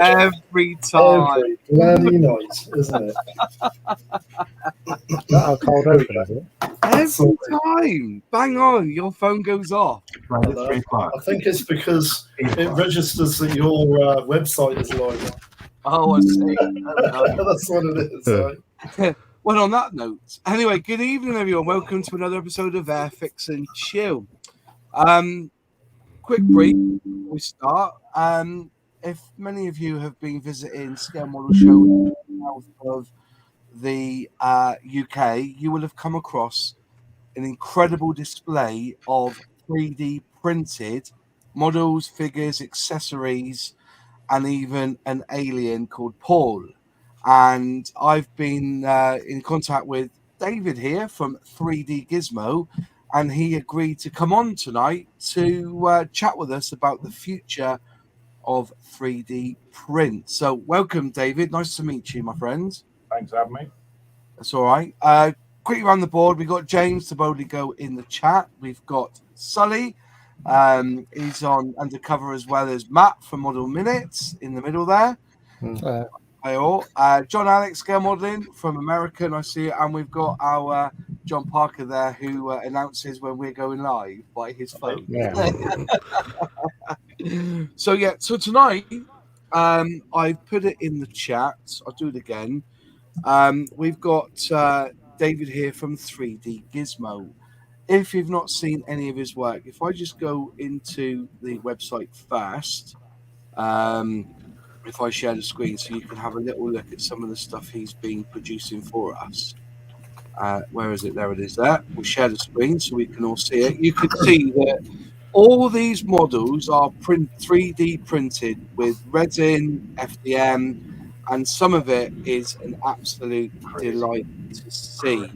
Every time. Every bloody night, isn't it? Not how cold open, is it? Every time. Bang on, your phone goes off. I think it's because it registers that your website is live. Oh, I see. That's what it is, right? Well, on that note, anyway, good evening, everyone. Welcome to another episode of Airfix and Chill. Quick brief before we start. If many of you have been visiting scale model shows south of the UK, you will have come across an incredible display of 3D printed models, figures, accessories, and even an alien called Paul. And I've been in contact with David here from 3D Gizmo, and he agreed to come on tonight to chat with us about the future of 3D print. So welcome, David. Nice to meet you, my friend. Thanks for having me. That's all right. Quickly around the board, we've got James to boldly go in the chat. We've got Sully. He's on undercover, as well as Matt from Model Minutes in the middle there. Hi all. John Alex, Scale Modeling from American, I see it. And we've got our John Parker there, who announces when we're going live by his phone. Yeah. So tonight, I've put it in the chat. I'll do it again. We've got David here from 3D Gizmo. If you've not seen any of his work, if I just go into the website first, if I share the screen so you can have a little look at some of the stuff he's been producing for us. Where is it? There it is there. We'll share the screen so we can all see it. You can see that all these models are 3D printed with resin, FDM, and some of it is an absolute delight to see.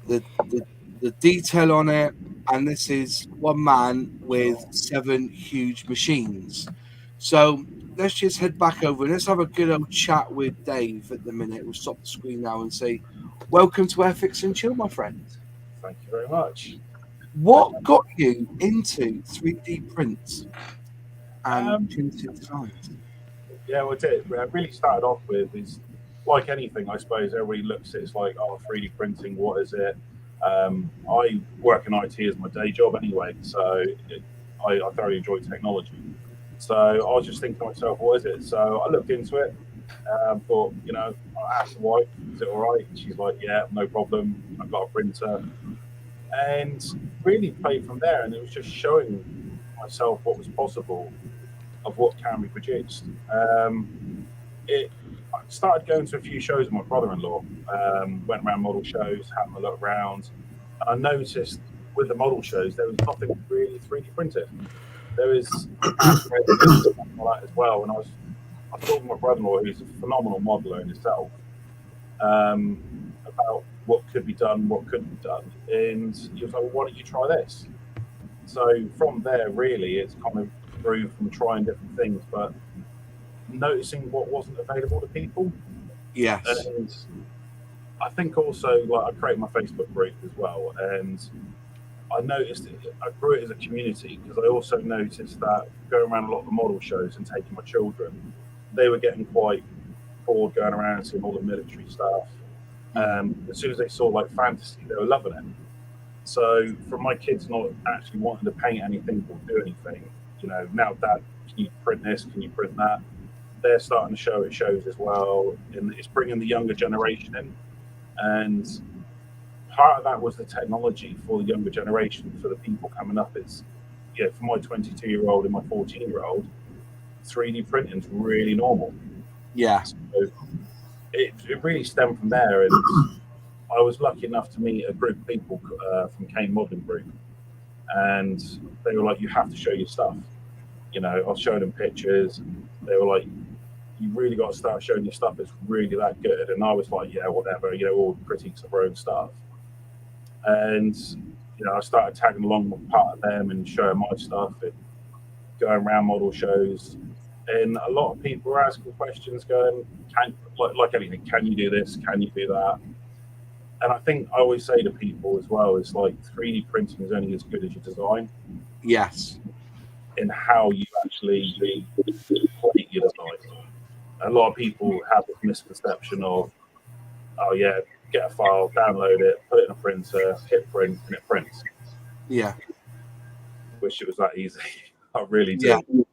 The detail on it, and this is one man with 7 huge machines. So let's just head back over and let's have a good old chat with Dave at the minute. We'll stop the screen now and say, welcome to Airfix and Chill, my friend. Thank you very much. What got you into 3D prints and printed designs? Yeah, well, it really started off with is like anything, I suppose. Everybody looks at it, it's like, oh, 3D printing, what is it? I work in IT as my day job anyway, so I thoroughly enjoy technology. So I was just thinking to myself, what is it? So I looked into it, thought, I asked the wife, is it all right? She's like, yeah, no problem. I've got a printer. And really played from there. And it was just showing myself what was possible of what can be produced. I started going to a few shows with my brother-in-law, went around model shows, having a look around. And I noticed with the model shows, there was nothing really 3D printed. There was stuff like that as well. And I talked to my brother-in-law, who's a phenomenal modeler in himself, about what could be done, what couldn't be done. And he was like, well, why don't you try this? So from there, really, it's kind of grew from trying different things, but noticing what wasn't available to people. Yes. And I think also, like, I created my Facebook group as well, and I noticed I grew it as a community because I also noticed that going around a lot of the model shows and taking my children, they were getting quite bored going around and seeing all the military stuff. As soon as they saw like fantasy, they were loving it. So for my kids not actually wanting to paint anything or do anything, now Dad, can you print this? Can you print that? They're starting to show at shows as well, and it's bringing the younger generation in. And part of that was the technology for the younger generation, for the people coming up. It's, for my 22-year-old and my 14-year-old, 3D printing's really normal. Yeah. So it really stemmed from there. And I was lucky enough to meet a group of people from Kane Modeling Group. And they were like, you have to show your stuff. I was showing them pictures. They were like, you really got to start showing your stuff. It's really that good. And I was like, yeah, whatever, all critiques of our own stuff. And, I started tagging along with part of them and showing my stuff and going around model shows. And a lot of people were asking questions going, like anything, can you do this? Can you do that? And I think I always say to people as well, it's like 3D printing is only as good as your design. Yes. in how you actually plate your device. A lot of people have this misconception of, oh yeah, get a file, download it, put it in a printer, hit print, and it prints. Yeah. Wish it was that easy. I really do. Yeah.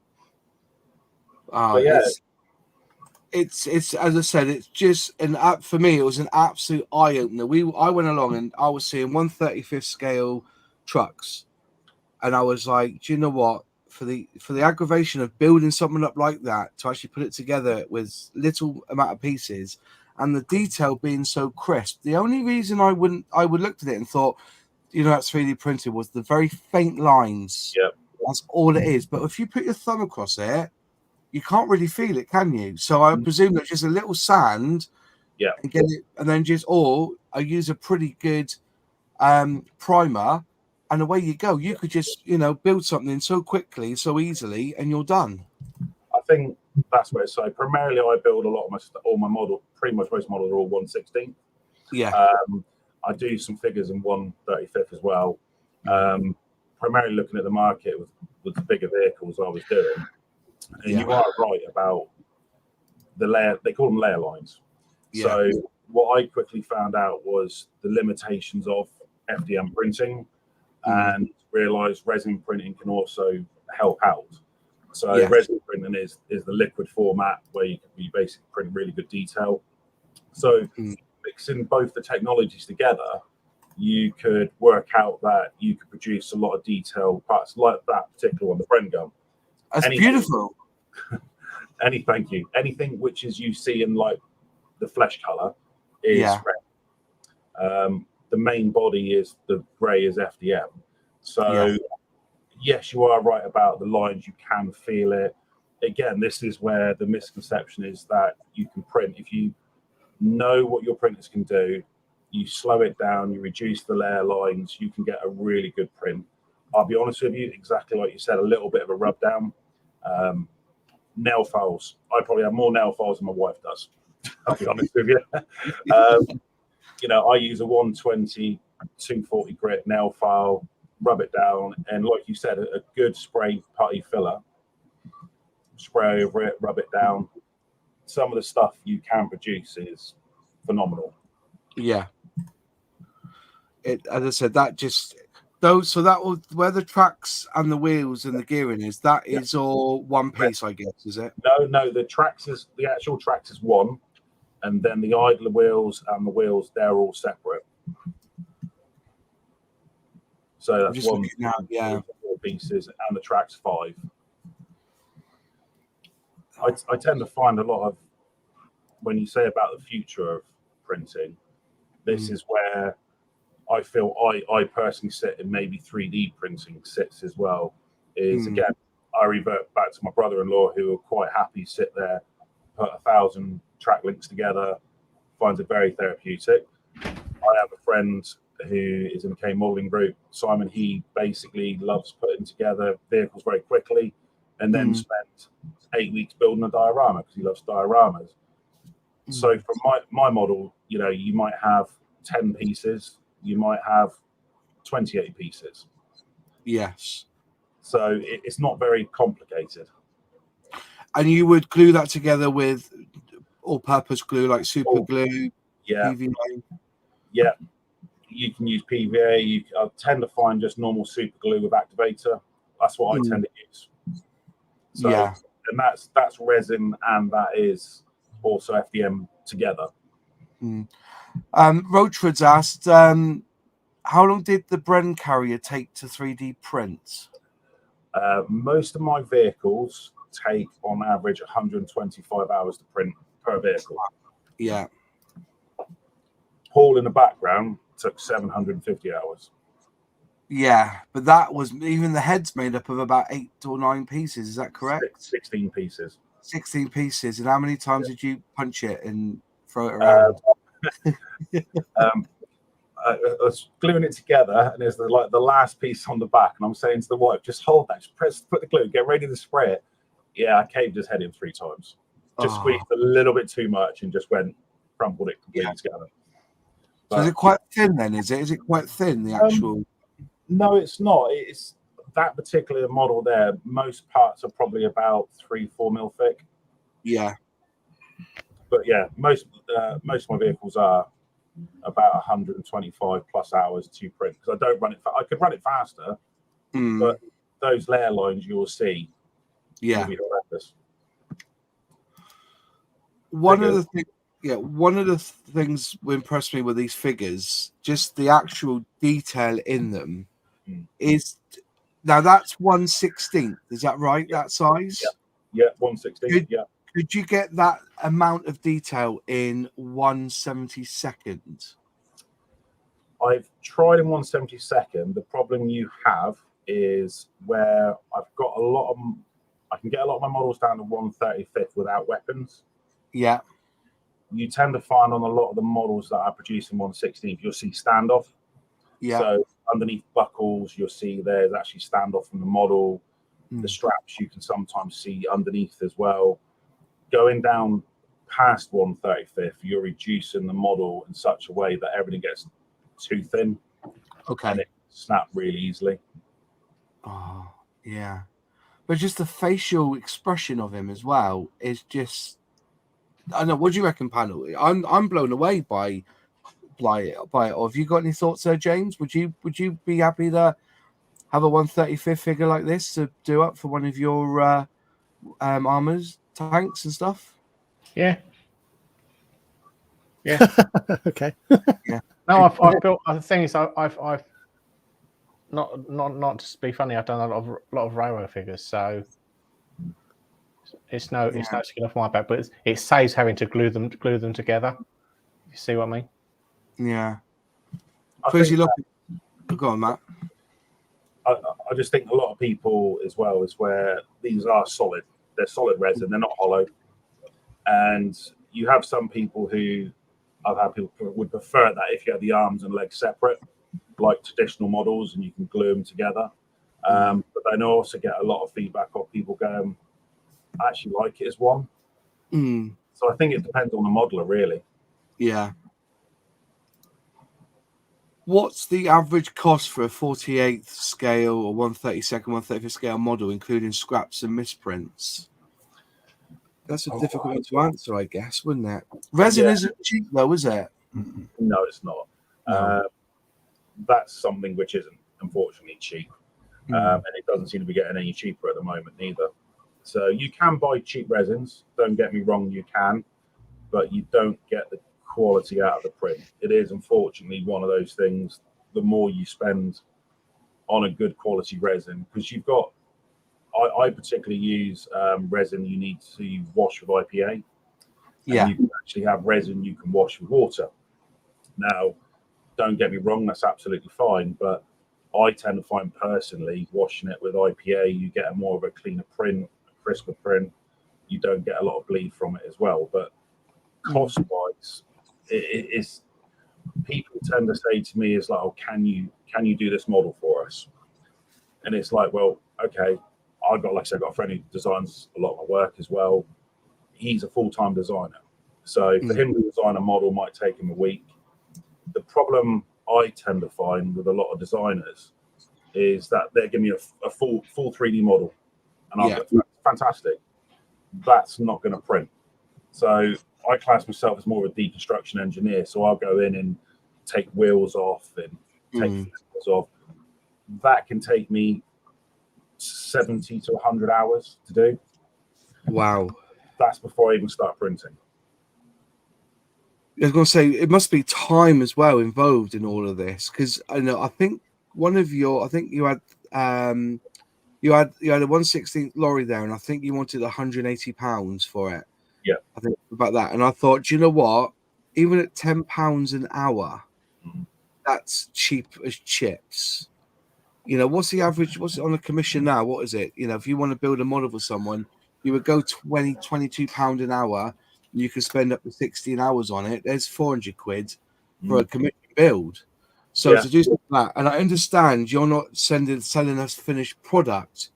But yeah, it's as I said, it's just an app for me. It was an absolute eye opener. I went along and I was seeing 1/35 scale trucks, and I was like, do you know what? For the aggravation of building something up like that, to actually put it together with little amount of pieces, and the detail being so crisp, the only reason I would looked at it and thought, you know, that's 3D printed was the very faint lines. Yep. That's all it is. But if you put your thumb across it, you can't really feel it, can you? So I presume that just a little sand, yeah, and get it, and then or I use a pretty good primer, and away you go. You could just, you know, build something so quickly, so easily, and you're done. I think that's where. So primarily, I build a lot of all my model. Pretty much most models are all 1/16. Yeah. I do some figures in 1/35 as well. Primarily looking at the market with the bigger vehicles I was doing. And you are right about the layer. They call them layer lines. Yeah. So what I quickly found out was the limitations of FDM printing, and realized resin printing can also help out. So resin printing is the liquid format where you basically print really good detail. So mixing both the technologies together, you could work out that you could produce a lot of detailed parts like that particular one, the Bren gun. That's beautiful. Thank you. Anything which is you see in like the flesh color is red. The main body is the gray is FDM. So yes, you are right about the lines. You can feel it. Again, this is where the misconception is that you can print. If you know what your printers can do, you slow it down, you reduce the layer lines, you can get a really good print. I'll be honest with you, exactly like you said, a little bit of a rub down. Nail files. I probably have more nail files than my wife does. I'll be honest with you. You know, I use a 120, 240 grit nail file, rub it down, and like you said, a good spray putty filler. Spray over it, rub it down. Some of the stuff you can produce is phenomenal. Yeah. As I said, that just those. So that will where the tracks and the wheels and the gearing is. That is all one piece, I guess. Is it? No. The actual tracks is one, and then the idler wheels and the wheels, they're all separate. So that's one. Now, 4 pieces, and the track's 5. I tend to find a lot of, when you say about the future of printing, this is where I feel I personally sit, and maybe 3D printing sits as well. Is again, I revert back to my brother-in-law, who will quite happy sit there, put 1,000 track links together, finds it very therapeutic. I have a friend who is in the K modeling group, Simon. He basically loves putting together vehicles very quickly, and then spent 8 weeks building a diorama because he loves dioramas. So from my model, you know, you might have 10 pieces, you might have 28 pieces. Yes. So it's not very complicated. And you would glue that together with all-purpose glue, like super glue, PVA? Yeah. You can use PVA. I tend to find just normal super glue with activator. That's what I tend to use. So, and that's resin, and that is also FDM together. Roachford's asked, how long did the Bren carrier take to 3D print? Most of my vehicles take on average 125 hours to print per vehicle. Yeah. Paul in the background took 750 hours. Yeah, but that was even the head's made up of about 8 or 9 pieces. Is that correct? 16 pieces. 16 pieces. And how many times did you punch it and throw it around? I was gluing it together, and there's the last piece on the back, and I'm saying to the wife, just hold that, just put the glue, get ready to spray it. Yeah, I caved his head in 3 times. Just squeezed a little bit too much and just went, crumpled it completely together. But, so is it quite thin then? Is it quite thin, the actual? No, it's not. It's that particular model there, most parts are probably about 3-4 mil thick. Yeah. But yeah, most of my vehicles are about 125 plus hours to print, because I don't run it. I could run it faster, but those layer lines you'll see will be horrendous. One of the things that impressed me with these figures, just the actual detail in them, is now that's 1/16. Is that right? Yeah. That size? Yeah, 1/16. Yeah. Could you get that amount of detail in 1/72nd? I've tried in 1/72nd. The problem you have is where I've got I can get a lot of my models down to 1/35 without weapons. Yeah. You tend to find on a lot of the models that are produced in 1/16, you'll see standoff. Yeah. So underneath buckles, you'll see there's actually standoff from the model. The straps you can sometimes see underneath as well. Going down past 1/35, you're reducing the model in such a way that everything gets too thin. Okay. And it snaps really easily. Oh, yeah. But just the facial expression of him as well is just, I don't know. What do you reckon, panel? I'm blown away by it. Or have you got any thoughts there, James? Would you be happy to have a 1/35 figure like this to do up for one of your armors, tanks, and stuff? Yeah. Okay. Yeah. No, I've built. The thing is, I've not to be funny. I've done a lot of railway figures, so it's no skin off my back. But it saves having to glue them together. You see what I mean? Yeah. Go on, Matt. I just think a lot of people as well is where these are solid. They're solid resin. They're not hollow. And you have some people who I've had people would prefer that if you had the arms and legs separate, like traditional models, and you can glue them together. But then I also get a lot of feedback of people going, I actually like it as one. So I think it depends on the modeler, really. Yeah. What's the average cost for a 48th scale or 1/32nd, 1/35th scale model, including scraps and misprints? That's a difficult one to answer, I guess, wouldn't it? Resin isn't cheap, though, is it? No, it's not. No. That's something which isn't, unfortunately, cheap. And it doesn't seem to be getting any cheaper at the moment, neither. So you can buy cheap resins. Don't get me wrong, you can. But you don't get the quality out of the print. It is, unfortunately, one of those things. The more you spend on a good quality resin, because you've got, I particularly use resin you need to wash with IPA. Yeah. And you can actually have resin you can wash with water. Now, don't get me wrong, that's absolutely fine. But I tend to find personally washing it with IPA, you get a more of a cleaner print, a crisper print. You don't get a lot of bleed from it as well. But cost-wise, it is. People tend to say to me, "Is like, oh, can you do this model for us?" And it's like, well, okay. I've got a friend who designs a lot of my work as well. He's a full-time designer, so for him to design a model might take him a week. The problem I tend to find with a lot of designers is that they're giving me a full 3D model, and I'm like, fantastic. That's not going to print. So I class myself as more of a deconstruction engineer. So I'll go in and take wheels off and take wheels off. That can take me 70 to 100 hours to do. Wow. That's before I even start printing. I was going to say, it must be time as well involved in all of this, because I think you had a 1/16 lorry there, and I think you wanted £180 for it. Yeah, I think about that, and I thought, do you know what? Even at £10 an hour, that's cheap as chips. What's the average? What's it on a commission now? What is it? If you want to build a model for someone, you would go £22 an hour. You could spend up to 16 hours on it. There's 400 quid for a commission build. So to do something like that, and I understand you're not selling us finished product,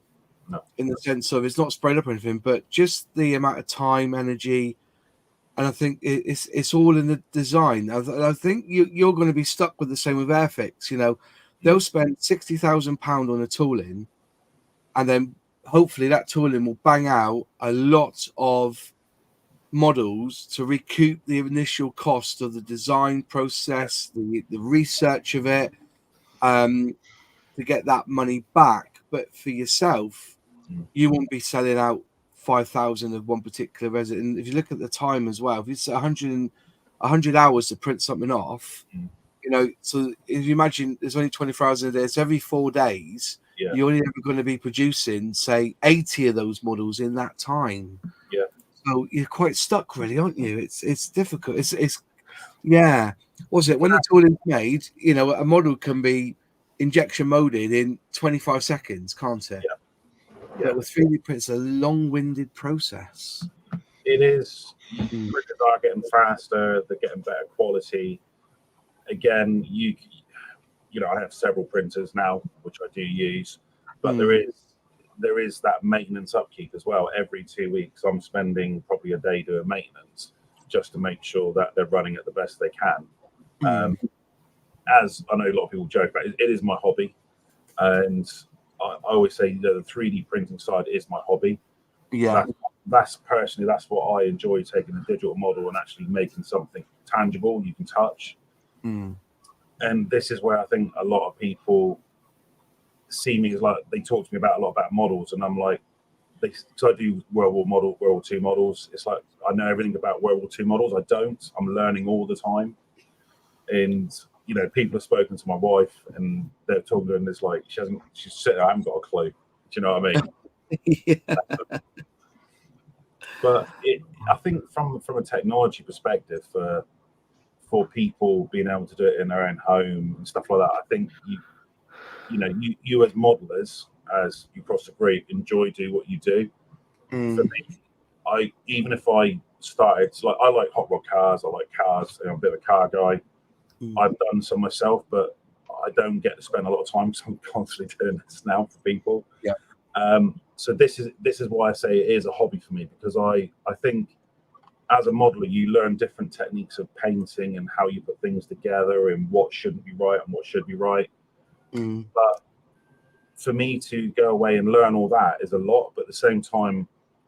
in the sense of it's not sprayed up or anything, but just the amount of time, energy, and I think it's all in the design. I think you're going to be stuck with the same with Airfix. They'll spend £60,000 on a tooling, and then hopefully that tooling will bang out a lot of models to recoup the initial cost of the design process, the research of it, to get that money back. But for yourself, you won't be selling out 5,000 of one particular resin. And if you look at the time as well, if it's 100 hours to print something off, so if you imagine there's only 24 hours a day, so every 4 days, you're only ever going to be producing, say, 80 of those models in that time. Yeah. So you're quite stuck, really, aren't you? It's difficult. It's yeah. Was it when the tooling's made? A model can be injection molded in 25 seconds, can't it? Yeah. But with 3D prints, it's a long-winded process. It is. Printers are getting faster. They're getting better quality. Again, I have several printers now, which I do use, but there is that maintenance upkeep as well. Every 2 weeks, I'm spending probably a day doing maintenance just to make sure that they're running at the best they can. As I know a lot of people joke about it, it is my hobby, and I always say the 3D printing side is my hobby. Yeah, that's what I enjoy, taking a digital model and actually making something tangible you can touch. And this is where I think a lot of people see me as like, they talk to me a lot about models, and I'm like, because I do World War II models. It's like I know everything about World War II models. I don't. I'm learning all the time, and people have spoken to my wife, and they're talking to her, and it's like she's sitting there, I haven't got a clue. Do you know what I mean? yeah. But I think from a technology perspective, for people being able to do it in their own home and stuff like that, I think you as modelers, as you cross the group, enjoy do what you do. For me, even if I started, I like hot rod cars, I like cars, I'm a bit of a car guy. I've done some myself, but I don't get to spend a lot of time because I'm constantly doing this now for people. Yeah. So this is why I say it is a hobby for me, because I think as a modeler, you learn different techniques of painting and how you put things together and what shouldn't be right and what should be right. But for me to go away and learn all that is a lot. But at the same time,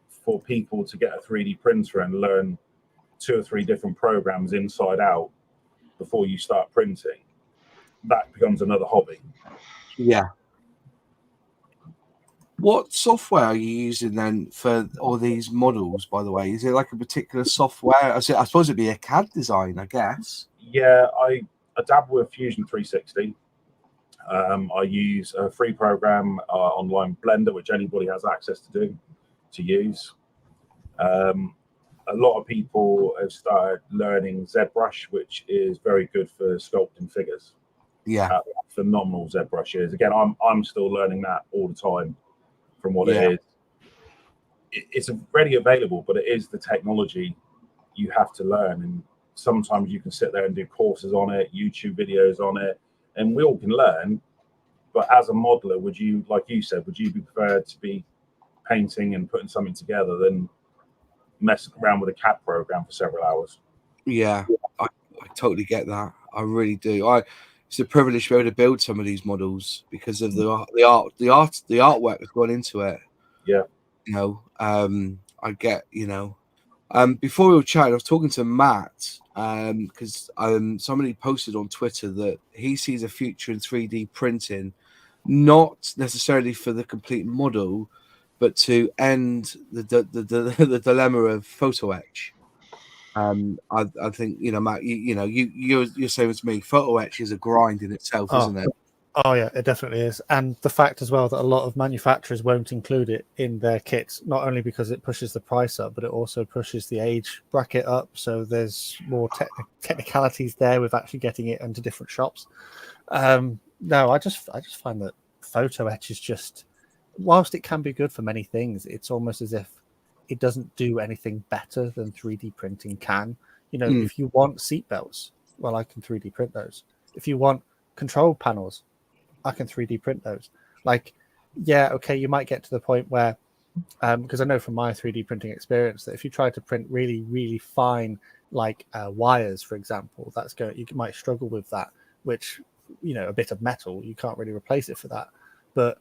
for people to get a 3D printer and learn 2 or 3 different programs inside out before you start printing, that becomes another hobby. Yeah. What software are you using then for all these models, by the way? Is it like a particular software? I suppose it'd be a CAD design, I guess. Yeah, I dabble with Fusion 360. I use a free program online, Blender, which anybody has access to use. A lot of people have started learning ZBrush, which is very good for sculpting figures. Yeah. Phenomenal ZBrush is. Again, I'm still learning that all the time from what it is. It's ready available, but it is the technology you have to learn. And sometimes you can sit there and do courses on it, YouTube videos on it, and we all can learn. But as a modeler, would you, like you said, would you be prepared to be painting and putting something together than messing around with a CAD program for several hours? Yeah, I totally get that. I really do. It's a privilege to be able to build some of these models because of the artwork that's gone into it. Yeah. I get, before we were chatting, I was talking to Matt because somebody posted on Twitter that he sees a future in 3D printing, not necessarily for the complete model, but to end the dilemma of photo etch. I think Matt, you're saying to me, photo etch is a grind in itself, isn't it? Oh yeah, it definitely is. And the fact as well that a lot of manufacturers won't include it in their kits, not only because it pushes the price up, but it also pushes the age bracket up. So there's more technicalities there with actually getting it into different shops. No, I just find that photo etch is just, whilst it can be good for many things, it's almost as if it doesn't do anything better than 3D printing can. If you want seatbelts, well, I can 3D print those. If you want control panels, I can 3D print those. You might get to the point where, because I know from my 3D printing experience that if you try to print really, really fine, wires, for example, you might struggle with that, which, a bit of metal, you can't really replace it for that. But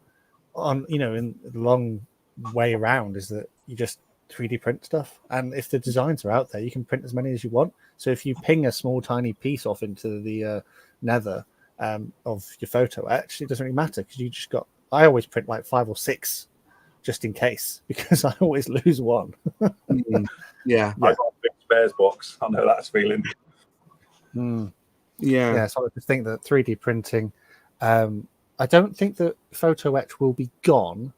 on, you know, in the long way around is that you just 3D print stuff, and if the designs are out there, you can print as many as you want. So if you ping a small tiny piece off into the nether of your photo etch, it doesn't really matter because you just got. I always print like 5 or 6 just in case because I always lose one. Yeah. I got a big spares box. I know that's feeling. Yeah. So I just think that 3D printing, I don't think that photo etch will be gone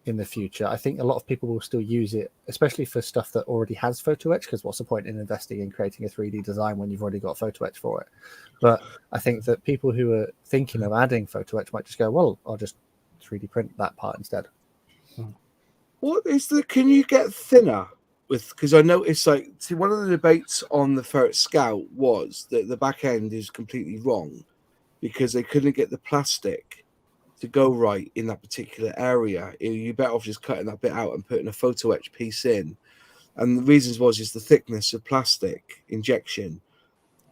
in the future. I think a lot of people will still use it, especially for stuff that already has photo etch, because what's the point in investing in creating a 3D design when you've already got photo etch for it? But I think that people who are thinking of adding photo etch might just go, well, I'll just 3D print that part instead. What is the? Can you get thinner with? Because I noticed, like, see, one of the debates on the Ferret Scout was that the back end is completely wrong because they couldn't get the plastic to go right in that particular area. You're better off just cutting that bit out and putting a photo etch piece in. And the reasons was just the thickness of plastic injection.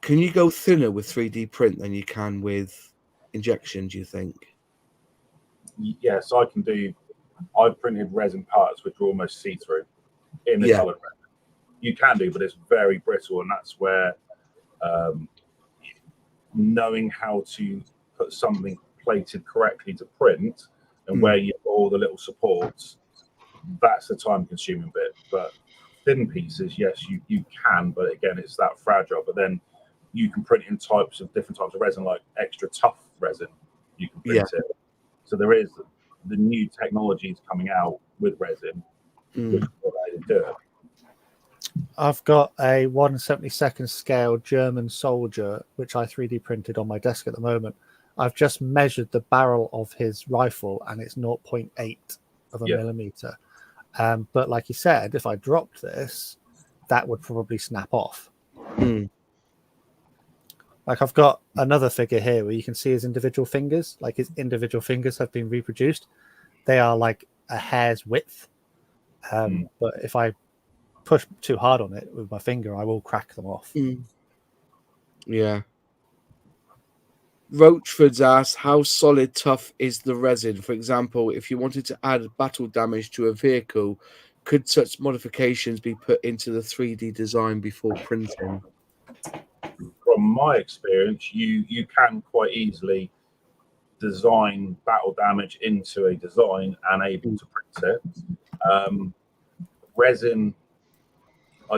Can you go thinner with 3D print than you can with injection? Do you think? Yes, I can do. I've printed resin parts which are almost see-through in the coloured resin. You can do, but it's very brittle, and that's where knowing how to put something plated correctly to print and where you put all the little supports, that's the time-consuming bit. But thin pieces, yes, you can, but again, it's that fragile. But then you can print in different types of resin, like extra tough resin. You can print it. So there is the new technologies coming out with resin, which will allow you to do it. I've got a 1/72 scale German soldier, which I 3D printed on my desk at the moment. I've just measured the barrel of his rifle, and it's 0.8 of a millimeter. But like you said, if I dropped this, that would probably snap off. Like I've got another figure here where you can see his individual fingers. Like his individual fingers have been reproduced. They are like a hair's width. But if I push too hard on it with my finger, I will crack them off. Yeah. Roachford's asked, how solid tough is the resin? For example, if you wanted to add battle damage to a vehicle, could such modifications be put into the 3D design before printing? From my experience, you can quite easily design battle damage into a design and able to print it. Resin,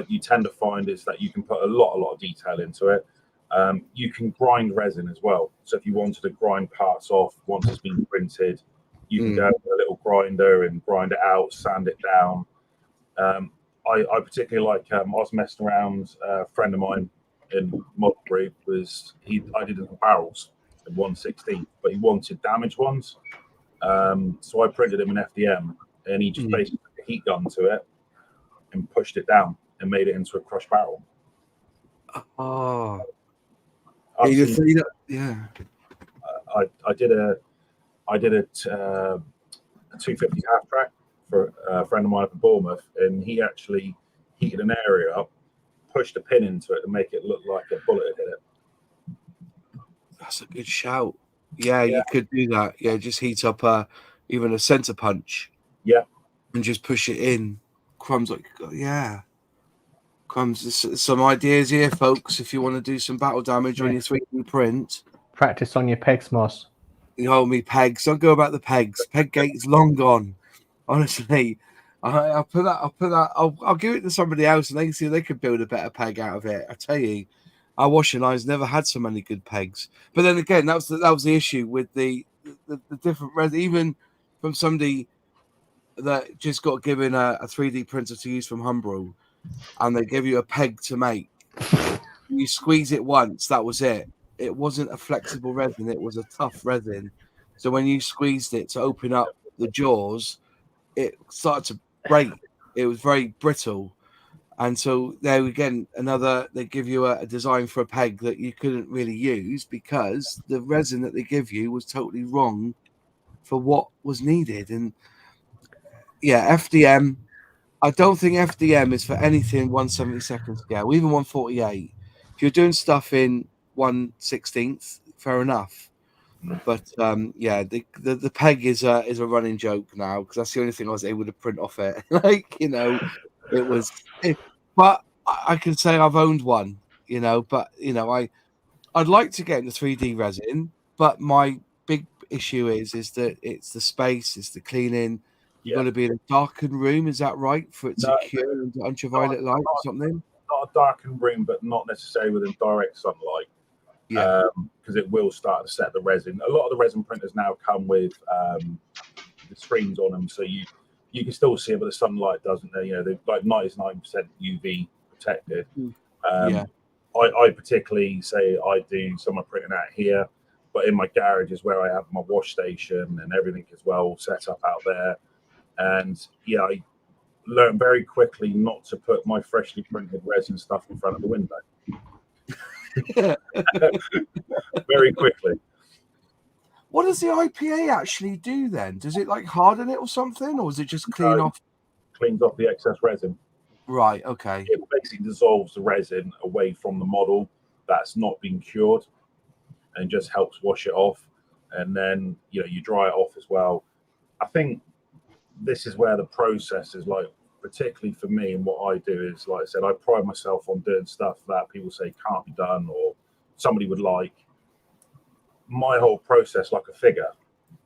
you tend to find is that you can put a lot of detail into it. You can grind resin as well. So if you wanted to grind parts off once it's been printed, you can go with a little grinder and grind it out, sand it down. I particularly like, I was messing around, a friend of mine in Model Group I did it in barrels in 1/16, but he wanted damaged ones. So I printed him in FDM, and he just basically put a heat gun to it and pushed it down and made it into a crushed barrel. Oh, I did a 250 half track for a friend of mine up in Bournemouth, and he actually heated an area up, pushed a pin into it to make it look like a bullet had hit it. That's a good shout. Yeah, you could do that. Yeah, just heat up even a center punch. Yeah, and just push it in. Crumbs, Crumbs. Some ideas here, folks. If you want to do some battle damage on your 3D print, practice on your pegs, Moss. You hold me pegs. Don't go about the pegs. Peg gate's long gone. Honestly, I'll put that. I'll give it to somebody else, and they can see if they could build a better peg out of it. I tell you, our washing line's never had so many good pegs. But then again, that was the issue with the different res. Even from somebody that just got given a 3D printer to use from Humbrol, and they give you a peg to make. You squeeze it once, that was it. It wasn't a flexible resin; it was a tough resin. So when you squeezed it to open up the jaws, it started to break. It was very brittle, and so there again, they give you a design for a peg that you couldn't really use because the resin that they give you was totally wrong for what was needed. And yeah, FDM. I don't think FDM is for anything 1/72 scale, even 1/48. If you're doing stuff in 1/16, fair enough. But yeah, the peg is a running joke now because that's the only thing I was able to print off it. Like, you know, it was. But I can say I've owned one. You know, but you know, I'd like to get into 3D resin, but my big issue is that it's the space, it's the cleaning. You've got to be in a darkened room. Is that right for it to No, cure into ultraviolet light or something? Not a darkened room, but not necessarily within direct sunlight. Yeah. Because it will start to set the resin. A lot of the resin printers now come with the screens on them, so you can still see it, but the sunlight doesn't. You know, they're like 99% UV protected. Yeah. I particularly say I do some of printing out here, but in my garage is where I have my wash station and everything as well set up out there. And yeah, I learned very quickly not to put my freshly printed resin stuff in front of the window. Very quickly. What does the IPA actually do then? Does it like harden it or something, or is it just clean off? Cleans off the excess resin. Right. Okay. It basically dissolves the resin away from the model that's not been cured, and just helps wash it off. And then you dry it off as well. I think this is where the process is like, particularly for me, and what I do is, like I said, I pride myself on doing stuff that people say can't be done or somebody would like. My whole process, like a figure,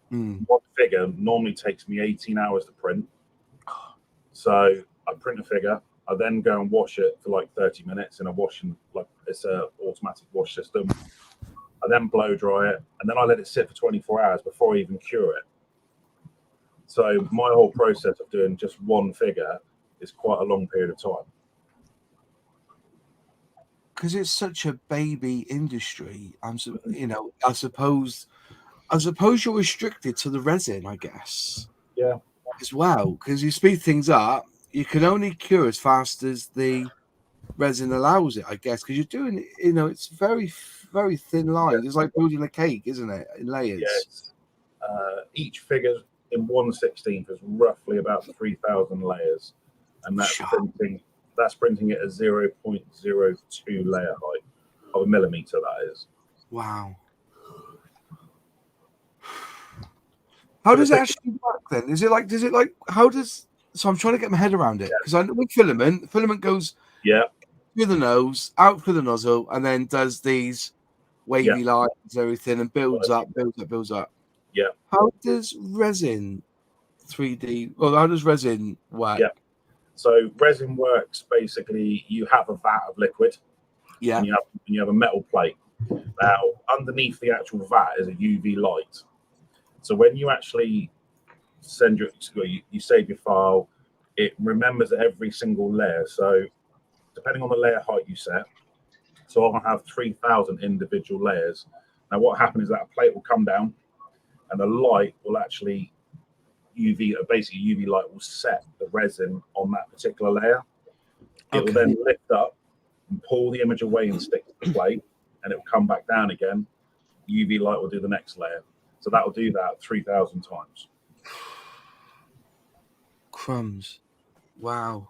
one figure normally takes me 18 hours to print. So I print a figure, I then go and wash it for like 30 minutes in a washing, like it's a automatic wash system. I then blow dry it, and then I let it sit for 24 hours before I even cure it. So my whole process of doing just one figure is quite a long period of time. Because it's such a baby industry, I suppose you're restricted to the resin, I guess. Yeah. As well, because you speed things up, you can only cure as fast as the resin allows it, I guess. Because you're doing, it's very, very thin lines. It's like building a cake, isn't it, in layers? Yes. Each figure in 1/16 is roughly about 3,000 layers, and that's printing it at 0.02 layer height of a millimeter. That is. Wow. How does it actually work then? So I'm trying to get my head around it, because I know with filament goes through the nose, out through the nozzle, and then does these wavy lines and everything, and builds up. Yeah. How does resin 3D? Well, how does resin work? Yeah. So resin works basically. You have a vat of liquid. Yeah. And you have a metal plate. Now, underneath the actual vat is a UV light. So when you actually you save your file, it remembers every single layer. So depending on the layer height you set, so I'll have 3,000 individual layers. Now what happens is that a plate will come down, and the light will actually UV light will set the resin on that particular layer. It will then lift up and pull the image away and stick to the plate, and it will come back down again. UV light will do the next layer. So that will do that 3,000 times. Crumbs. Wow.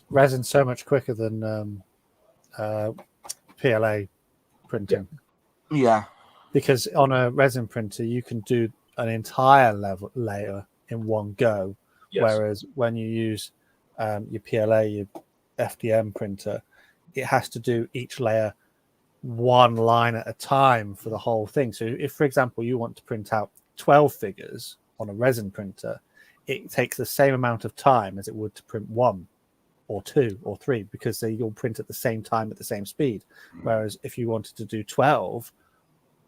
Resin's so much quicker than PLA printing. Yeah. Because on a resin printer, you can do an entire layer in one go. Yes. Whereas when you use your PLA, your FDM printer, it has to do each layer one line at a time for the whole thing. So if, for example, you want to print out 12 figures on a resin printer, it takes the same amount of time as it would to print 1 or 2 or 3, because they all print at the same time at the same speed. Whereas if you wanted to do 12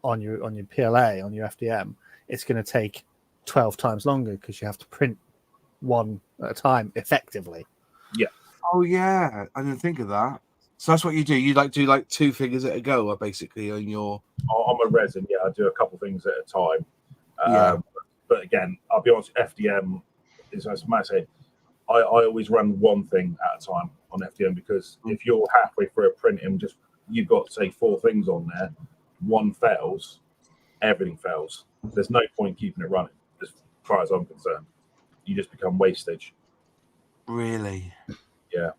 on your PLA, on your FDM, it's going to take 12 times longer because you have to print one at a time effectively. Yeah. Oh yeah, I didn't think of that. So that's what you do. You do 2 figures at a go, basically, on your. On my resin, yeah, I do a couple things at a time. But again, I'll be honest, FDM is, as Matt said, I always run one thing at a time on FDM, because if you're halfway through a print and you've got, say, 4 things on there, one fails, everything fails. There's no point keeping it running, as far as I'm concerned. You just become wastage. Really? Yeah.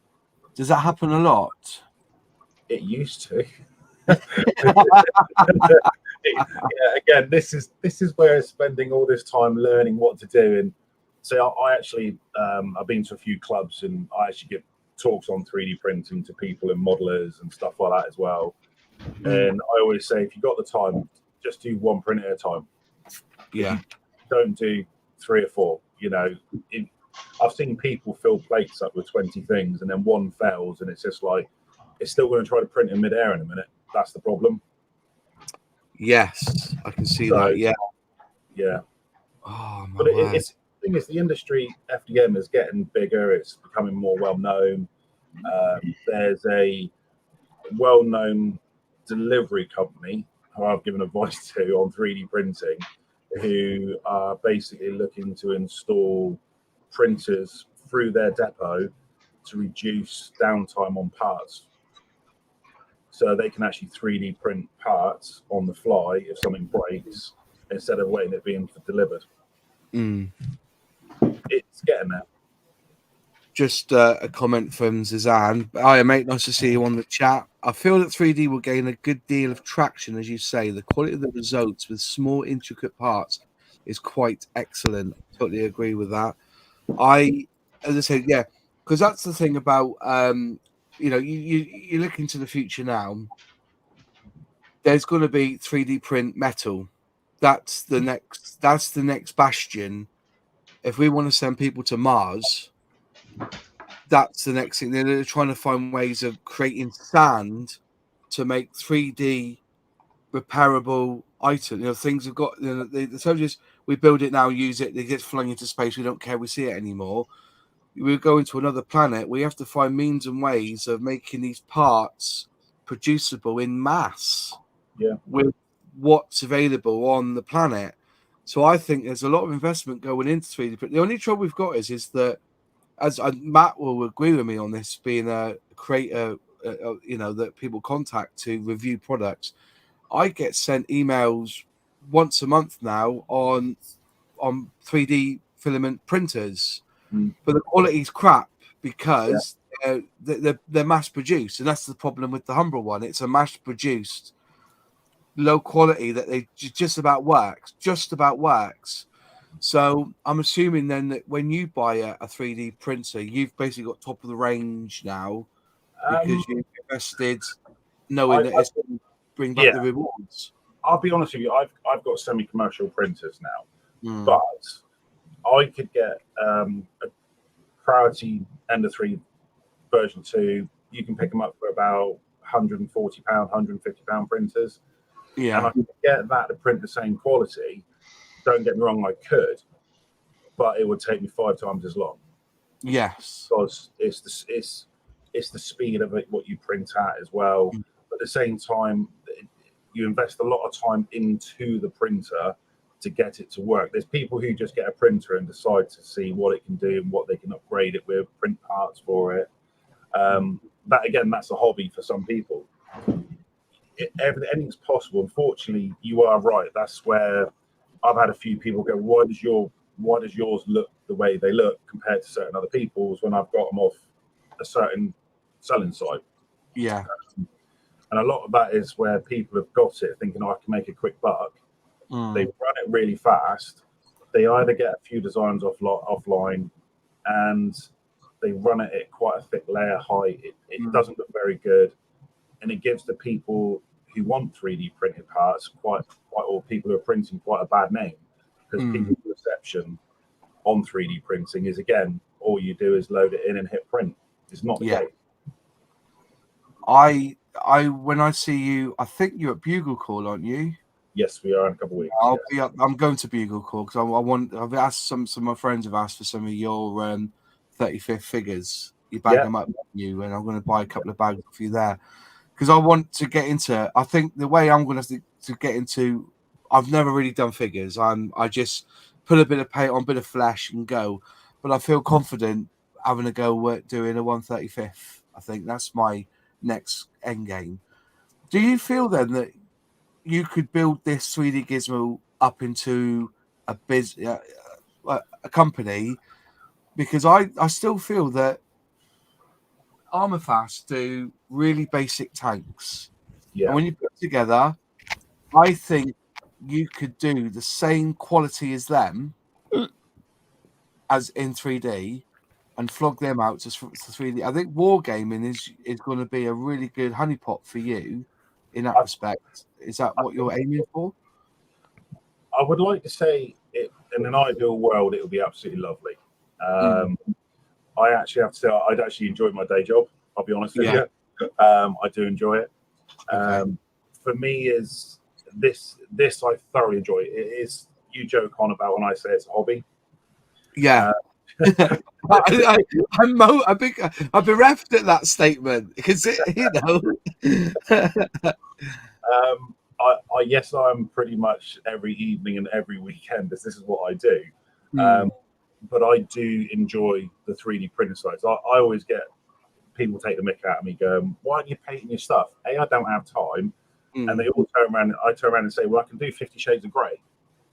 Does that happen a lot? It used to. Again, this is where spending all this time learning what to do. And so I actually I've been to a few clubs, and I actually give talks on 3D printing to people and modelers and stuff like that as well. And I always say, if you've got the time, just do one print at a time. Yeah. Don't do 3 or 4. I've seen people fill plates up with 20 things, and then one fails, and it's just like, it's still going to try to print in midair in a minute. That's the problem. Yes, I can see that. Yeah. Oh, but the thing is, the industry, FDM, is getting bigger. It's becoming more well known. There's a well-known delivery company who I've given advice to on 3D printing, who are basically looking to install printers through their depot to reduce downtime on parts. So they can actually 3D print parts on the fly if something breaks, instead of waiting it being delivered. It's getting there. Just a comment from Zazan. Hi, mate. Nice to see you on the chat. I feel that 3D will gain a good deal of traction, as you say. The quality of the results with small, intricate parts is quite excellent. Totally agree with that. As I said, yeah, because that's the thing about, you look into the future now. There's going to be 3D print metal. That's the next bastion. If we want to send people to Mars, that's the next thing. They're trying to find ways of creating sand to make 3D repairable items. Things have got, the soldiers, we build it now, use it, they get flung into space, we don't care, we see it anymore. We're going to another planet. We have to find means and ways of making these parts producible in mass. Yeah. With what's available on the planet. So I think there's a lot of investment going into 3D print. The only trouble we've got is that, as Matt will agree with me on this, being a creator, that people contact to review products. I get sent emails once a month now on 3D filament printers, but the quality's crap because they're mass produced, and that's the problem with the Humber one. It's a mass produced, low quality that they just about works. So I'm assuming then that when you buy a 3D printer, you've basically got top of the range now because you've invested, knowing that it's going to bring back the rewards. I'll be honest with you, I've got semi-commercial printers now, but I could get a Priority Ender 3 version 2. You can pick them up for about £140, £150 printers. Yeah, and I could get that to print the same quality. Don't get me wrong, I could, but it would take me 5 times as long. Yes, because it's the speed of it, what you print at as well. But at the same time, you invest a lot of time into the printer to get it to work. There's people who just get a printer and decide to see what it can do and what they can upgrade it with, print parts for it. That's a hobby for some people. Anything's possible. Unfortunately, you are right. That's where I've had a few people go, why does yours look the way they look compared to certain other people's when I've got them off a certain selling site? Yeah. And a lot of that is where people have got it thinking, I can make a quick buck. They run it really fast. They either get a few designs offline and they run it at quite a thick layer height. It doesn't look very good. And it gives the people who want 3D printed parts or people who are printing quite a bad name, because people's perception on 3D printing is, again, all you do is load it in and hit print. It's not the case. When I see you, I think you're at Bugle Call, aren't you? Yes, we are in a couple of weeks. I'll be up. I'm going to Bugle Call because I've asked some of my friends have asked for some of your 35th figures. You bag them up, and I'm going to buy a couple of bags for you there. Because I want to get into, I think the way I'm going to get into, I've never really done figures. I just put a bit of paint on, a bit of flesh and go. But I feel confident having a go doing a 135th. I think that's my next end game. Do you feel then that you could build this 3D Gizmo up into a company? Because I still feel that Armorfast do really basic tanks. Yeah. And when you put it together, I think you could do the same quality as them as in 3D and flog them out to 3D. I think wargaming is going to be a really good honeypot for you in that respect. Is that what you're aiming for? I would like to say it in an ideal world, it would be absolutely lovely. I actually have to say I'd actually enjoy my day job. I'll be honest with you. I do enjoy it. For me, is this I thoroughly enjoy. It is, you joke on about when I say it's a hobby. Yeah. I'm bereft at that statement because yes, I'm pretty much every evening and every weekend. This is what I do. But I do enjoy the 3D printing sites. I always get people take the mick out of me, going, "Why aren't you painting your stuff?" A, I don't have time, and they all turn around. I turn around and say, "Well, I can do 50 Shades of Grey."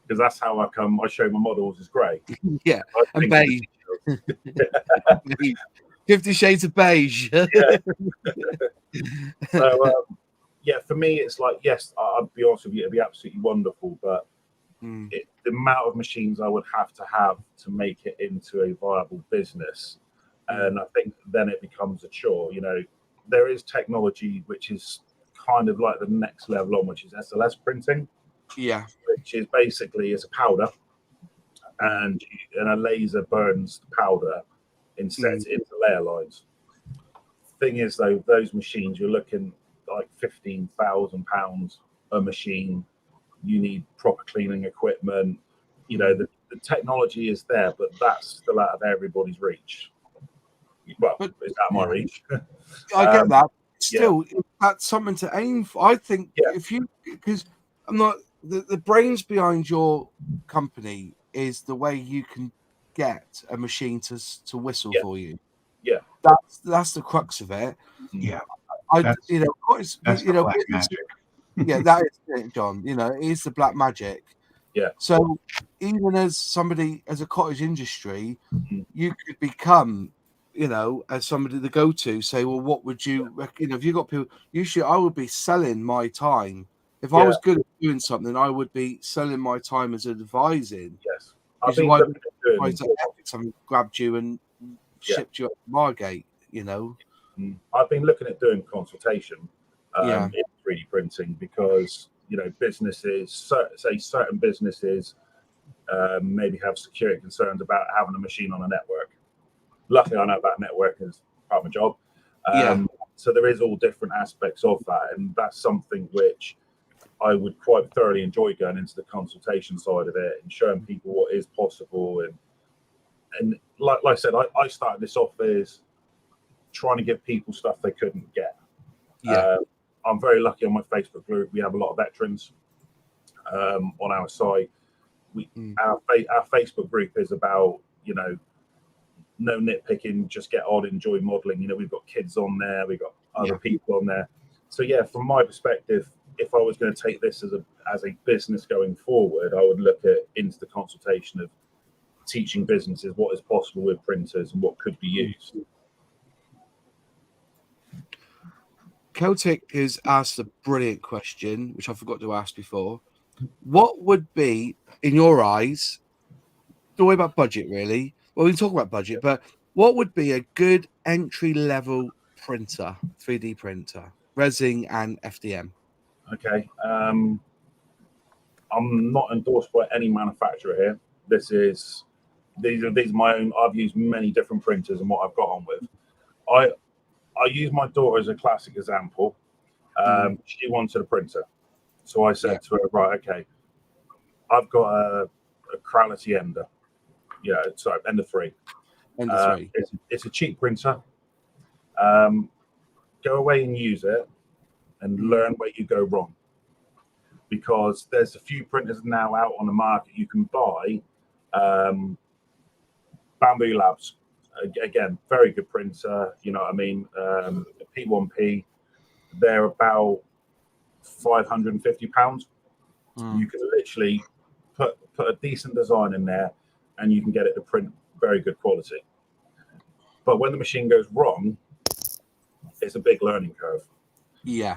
Because that's how I show my models as grey. Yeah, and beige. 50 Shades of Beige. So, for me, it's like, yes, I'll be honest with you, it'd be absolutely wonderful, but the amount of machines I would have to make it into a viable business, and I think then it becomes a chore. You know, there is technology which is kind of like the next level on, which is SLS printing. Yeah, which is basically it's a powder, and a laser burns the powder and sets it into layer lines. Thing is, though, those machines you're looking like £15,000 a machine. You need proper cleaning equipment. You know, the technology is there, but that's still out of everybody's reach. Well, it's out of my reach. I get that. Still, that's something to aim for. I think if you, because I'm not. The brains behind your company is the way you can get a machine to whistle for you. Yeah, that's the crux of it. Yeah, that's the black magic. Yeah, that is it, John. You know, it is the black magic. Yeah. So even as somebody as a cottage industry, you could become, you know, as somebody to go to. Say, well, what would you? You know, if you got people, usually I would be selling my time. If I was good at doing something, I would be selling my time as advising. Yes. Which is why something grabbed you and shipped you up to Margate, you know. I've been looking at doing consultation in 3D printing because, you know, businesses, say certain businesses maybe have security concerns about having a machine on a network. Luckily, I know about networking as part of my job. So there is all different aspects of that, and that's something which I would quite thoroughly enjoy going into the consultation side of it and showing people what is possible. And like I said, I started this off as trying to give people stuff they couldn't get. I'm very lucky on my Facebook group. We have a lot of veterans on our site. Our Facebook group is about, you know, no nitpicking, just get on, enjoy modeling. You know, we've got kids on there, we've got other people on there. So yeah, from my perspective, if I was going to take this as a business going forward, I would look at into the consultation of teaching businesses what is possible with printers and what could be used. Celtic has asked a brilliant question, which I forgot to ask before. What would be, in your eyes, don't worry about budget really. Well, we can talk about budget, but what would be a good entry-level printer, 3D printer, Resin and FDM? Okay. I'm not endorsed by any manufacturer here. These are my own. I've used many different printers and what I've got on with. I use my daughter as a classic example. She wanted a printer. So I said to her, right, okay, I've got a Quality Ender. Yeah, sorry, Ender 3. Ender 3. It's a cheap printer. Go away and use it and learn where you go wrong. Because there's a few printers now out on the market you can buy. Bamboo Labs, again, very good printer. You know what I mean? P1P, they're about £550. You can literally put a decent design in there and you can get it to print very good quality. But when the machine goes wrong, it's a big learning curve. Yeah.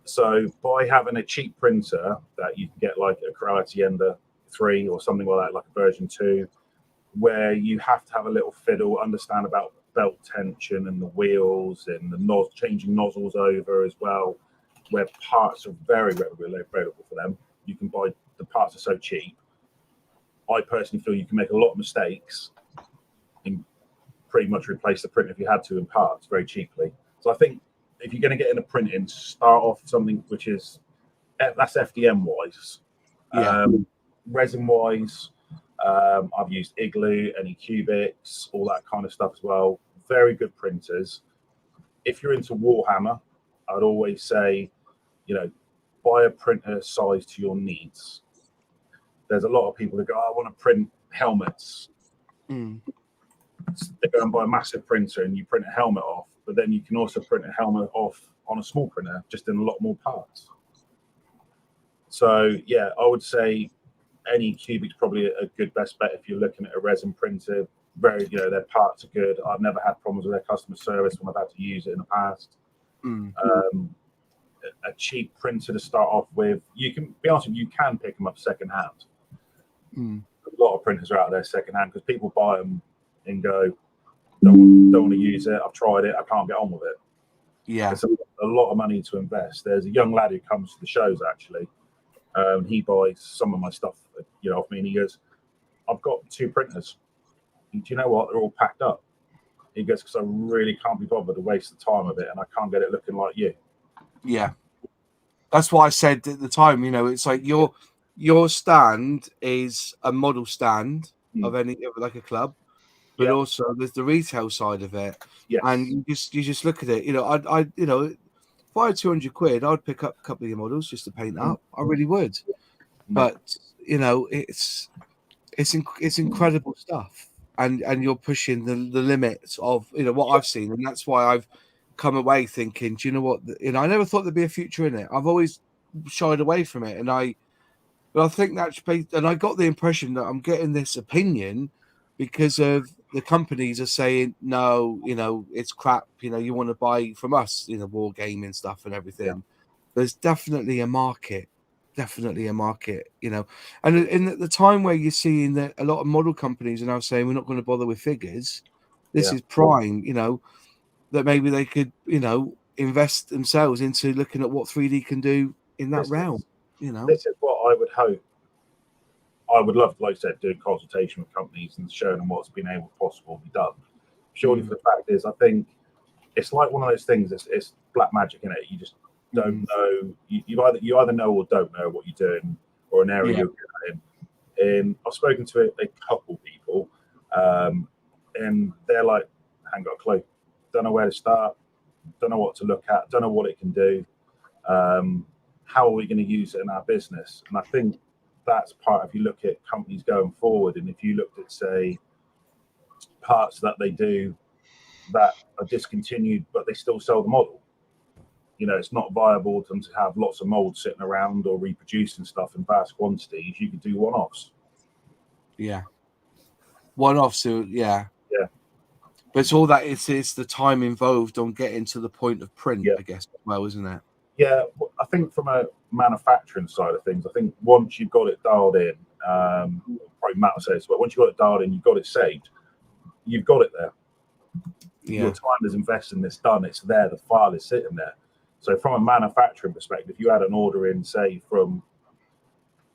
So by having a cheap printer that you can get like a Creality Ender 3 or something like that, like a version 2, where you have to have a little fiddle, understand about belt tension and the wheels and the changing nozzles over as well, where parts are very readily available for them. You can buy, the parts are so cheap. I personally feel you can make a lot of mistakes and pretty much replace the print if you had to in parts very cheaply. So I think if you're going to get into printing, start off something which is, that's FDM wise. Resin wise, I've used Igloo, Anycubics, all that kind of stuff as well. Very good printers. If you're into Warhammer, I'd always say, you know, buy a printer size to your needs. There's a lot of people that go, I want to print helmets. They go and buy a massive printer and you print a helmet off, but then you can also print a helmet off on a small printer, just in a lot more parts. So yeah, I would say Anycubic's probably a good best bet if you're looking at a resin printer. Very, you know, their parts are good. I've never had problems with their customer service when I've had to use it in the past. A cheap printer to start off with. You can be honest with you, can pick them up second hand. A lot of printers are out there second hand because people buy them and go, don't want to use it. I've tried it. I can't get on with it. Yeah, it's a lot of money to invest. There's a young lad who comes to the shows actually. He buys some of my stuff, you know, off me, and he goes, "I've got 2 printers. And do you know what? They're all packed up." He goes, "Because I really can't be bothered to waste the time of it, and I can't get it looking like you." Yeah, that's what I said at the time. You know, it's like your stand is a model stand of like a club, but also there's the retail side of it. Yes. And you just look at it. You know, I you know, if I had 200 quid, I'd pick up a couple of your models just to paint up. I really would. But you know, it's incredible stuff, and you're pushing the limits of, you know, what I've seen, and that's why I've come away thinking, do you know what? You know, I never thought there'd be a future in it. I've always shied away from it, but I think that's based, and I got the impression that I'm getting this opinion because of the companies are saying, no, you know, it's crap. You know, you want to buy from us, you know, war gaming stuff and everything. Yeah. There's definitely a market, you know. And in the time where you're seeing that a lot of model companies are now saying we're not going to bother with figures, this is prime, you know, that maybe they could, you know, invest themselves into looking at what 3D can do in that realm. You know, this is what I would hope. I would love to, like I said, do a consultation with companies and showing them what's been able possible to be done. Surely, for the fact is, I think it's like one of those things. It's black magic in it. You just don't know. You either know or don't know what you're doing, or an area you're good in. I've spoken to a couple people, and they're like, I haven't got a clue. Don't know where to start. Don't know what to look at. Don't know what it can do. How are we going to use it in our business? And I think that's part, if you look at companies going forward, and if you looked at, say, parts that they do that are discontinued, but they still sell the model. You know, it's not viable to have lots of molds sitting around or reproducing stuff in vast quantities. You could do one-offs. Yeah. One-offs, yeah. But it's all that, it's the time involved on getting to the point of print, I guess, as well, isn't it? Yeah, I think from a manufacturing side of things, I think once you've got it dialed in, probably Matt will say this, but once you've got it dialed in, you've got it saved, you've got it there. Yeah. Your time is invested in this done, it's there, the file is sitting there. So from a manufacturing perspective, if you had an order in, say, from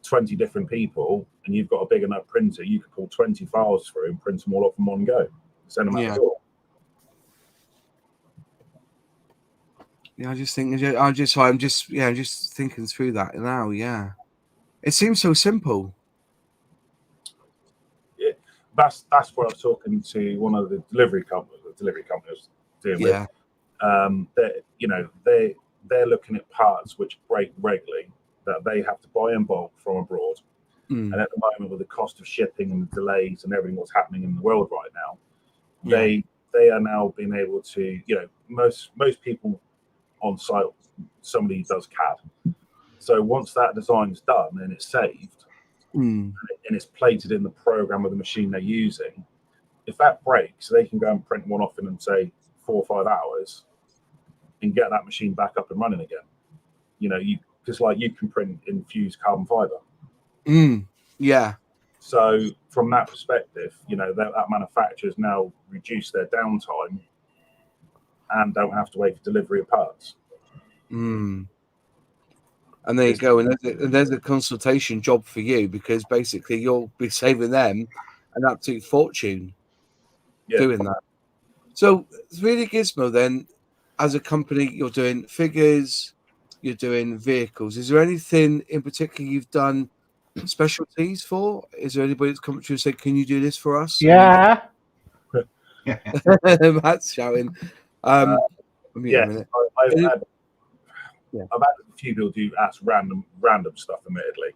20 different people, and you've got a big enough printer, you could pull 20 files through and print them all off in one go, send them out the door. Yeah, I'm just thinking through that now. Yeah, it seems so simple. Yeah, that's where I was talking to one of the delivery companies I was dealing with. They're looking at parts which break regularly that they have to buy in bulk from abroad. And at the moment, with the cost of shipping and the delays and everything what's happening in the world right now, they are now being able to, you know, most people on site, somebody does CAD. So once that design's done and it's saved and it's plated in the program of the machine they're using, if that breaks, they can go and print one off in, say, 4 or 5 hours and get that machine back up and running again. You know, you just like you can print infused carbon fiber. Yeah. So from that perspective, you know, that manufacturers now reduce their downtime and don't have to wait for delivery of parts. And there you go. And there's a consultation job for you, because basically you'll be saving them an absolute fortune doing that. So 3D Gizmo, then, as a company, you're doing figures, you're doing vehicles. Is there anything in particular you've done specialties for? Is there anybody that's come to you and said, can you do this for us? Yeah. Matt's shouting. A minute. I've had a few people do ask random stuff, admittedly.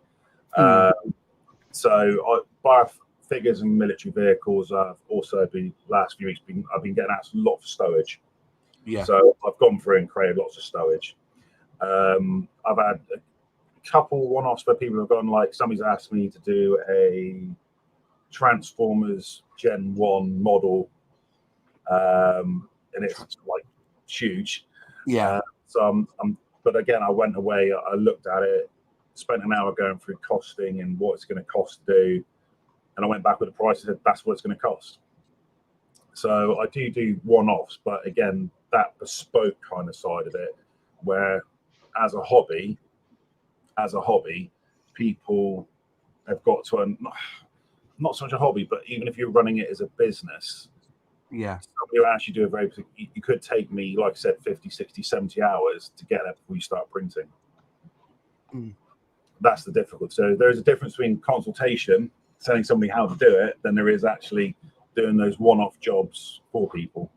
So by figures and military vehicles, I've also last few weeks I've been getting asked a lot for stowage. Yeah. So I've gone through and created lots of stowage. I've had a couple one-offs where people have gone, like, somebody's asked me to do a Transformers Gen 1 model, and it's like huge. Yeah. But again, I went away, I looked at it, spent an hour going through costing and what it's going to cost to do, and I went back with the price and said that's what it's going to cost. So I do one-offs, but again, that bespoke kind of side of it, where as a hobby, people have got to not so much a hobby, but even if you're running it as a business, somebody will actually do a very, you could take me, like I said, 50, 60, 70 hours to get there before you start printing. That's the difficulty. So there's a difference between consultation, telling somebody how to do it, than there is actually doing those one-off jobs for people.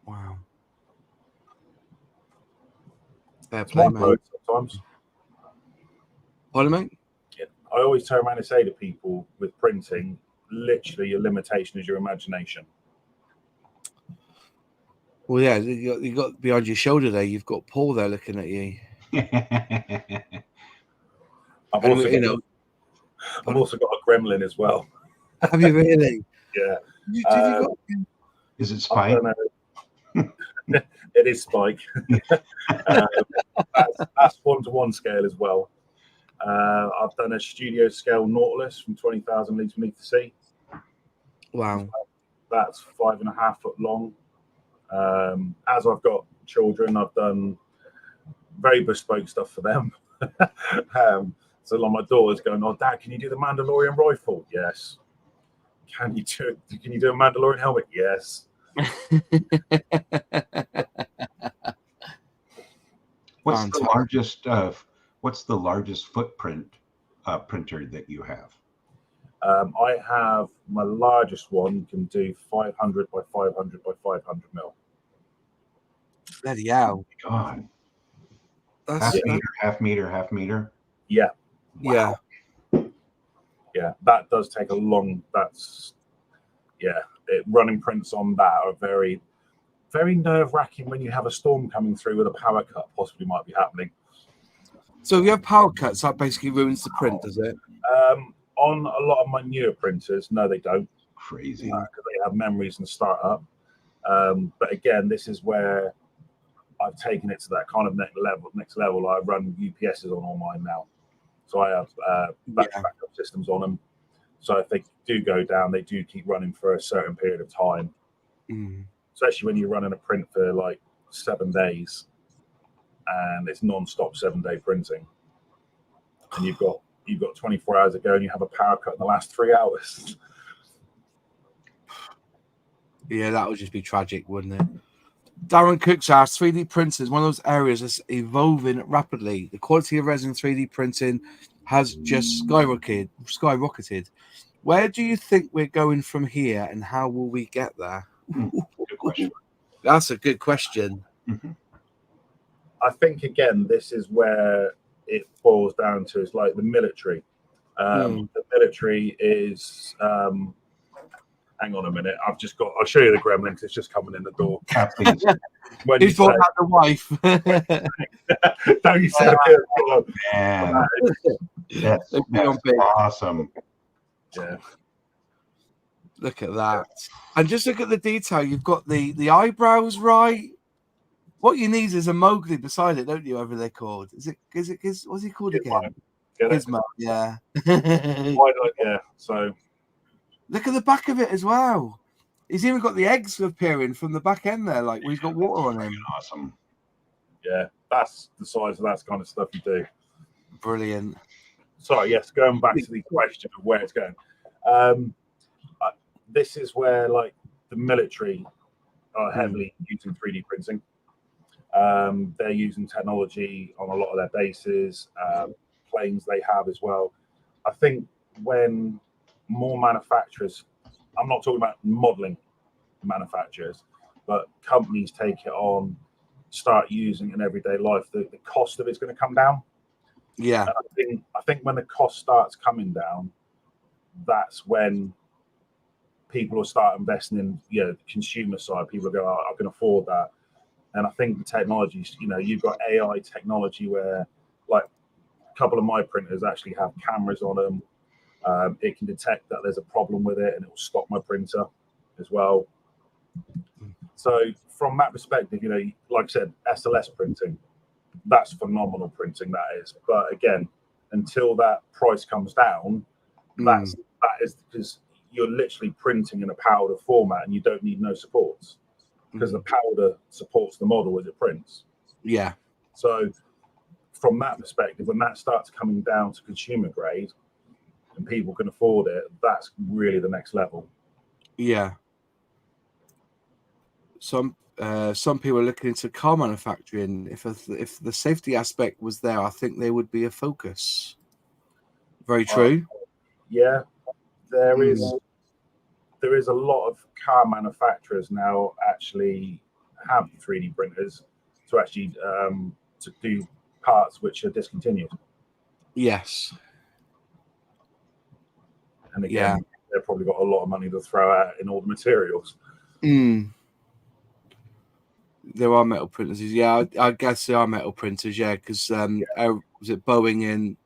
Wow. Fair play, mate. Sometimes. Pardon, mate? Yeah. I always turn around and say to people with printing, literally your limitation is your imagination. Well, yeah, you got behind your shoulder there, you've got Paul there looking at you. I've also got a gremlin as well. Have you really? Yeah. Is it Spike? It is Spike. That's 1-to-1 scale as well. I've done a studio scale Nautilus from 20,000 litres beneath the sea. Wow. That's 5.5 foot long. As I've got children, I've done very bespoke stuff for them. So like my daughter's going, "Oh, Dad, can you do the Mandalorian rifle?" Yes. Can you do a Mandalorian helmet? Yes. What's the largest footprint printer that you have? I have my largest one can do 500 by 500 by 500 mil. Bloody hell. God. That's half meter. Yeah. Wow. Yeah. That does take a long. Running prints on that are very, very nerve-wracking when you have a storm coming through with a power cut possibly might be happening. So if you have power cuts, that basically ruins the print, does it? On a lot of my newer printers, no, they don't. Crazy. Because they have memories and startup. But again, this is where I've taken it to that kind of next level. I run UPSs on all mine now. So I have backup systems on them. So if they do go down, they do keep running for a certain period of time. Especially when you're running a print for like 7 days and it's non-stop 7-day printing. And you've got 24 hours to go and you have a power cut in the last 3 hours. Yeah, that would just be tragic, wouldn't it? Darren Cook's asked, 3D printing is one of those areas that's evolving rapidly. The quality of resin 3D printing has just skyrocketed. Where do you think we're going from here, and how will we get there? Good question. That's a good question. I think, again, this is where it boils down to, is like the military. The military is... hang on a minute. I'll show you the gremlin because it's just coming in the door. When He's brought out the wife. Don't you say it. Man, that's awesome. Yeah. Look at that. And just look at the detail. You've got the eyebrows right. What you need is a Mowgli beside it, don't you? Whatever they're called. Is it? What's he called again? Gizmo. Yeah. Yeah. So look at the back of it as well. He's even got the eggs appearing from the back end there, like he's got water on him. Awesome. Yeah, that's the size of that kind of stuff you do. Brilliant. Sorry, yes, going back to the question of where it's going. This is where like the military are heavily using 3D printing. They're using technology on a lot of their bases, planes they have as well. I think when more manufacturers, I'm not talking about modeling manufacturers, but companies take it on, start using it in everyday life, the cost of it's going to come down. Yeah. And I think when the cost starts coming down, that's when people will start investing in, the consumer side. People go, I can afford that. And I think the technologies, you've got AI technology where, like, a couple of my printers actually have cameras on them. It can detect that there's a problem with it, and it will stop my printer as well. So from that perspective, like I said, SLS printing, that's phenomenal printing, that is. But again, until that price comes down, that is because you're literally printing in a powder format, and you don't need no supports because the powder supports the model as it prints. Yeah. So from that perspective, when that starts coming down to consumer grade and people can afford it, that's really the next level. Yeah. Some people are looking into car manufacturing. If the safety aspect was there, I think they would be a focus. Very true. Yeah, there is a lot of car manufacturers now actually have 3D printers to actually to do parts which are discontinued. Yes. And again, they've probably got a lot of money to throw out in all the materials. There are metal printers. Yeah, I guess there are metal printers. Yeah, because was it Boeing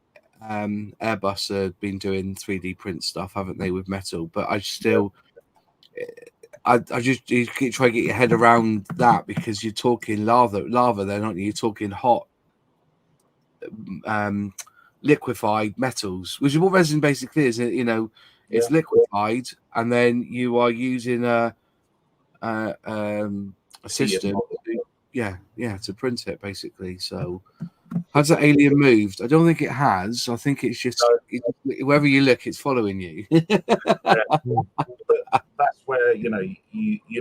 and Airbus have been doing 3D print stuff, haven't they, with metal? But I still, I just you keep trying to get your head around that because you're talking lava. Then, aren't you? You're talking hot, liquefied metals, which is what resin basically is. It's liquefied, and then you are using a system, to print it basically. So, has that alien moved? I don't think it has. I think it's just wherever you look, it's following you. But that's where you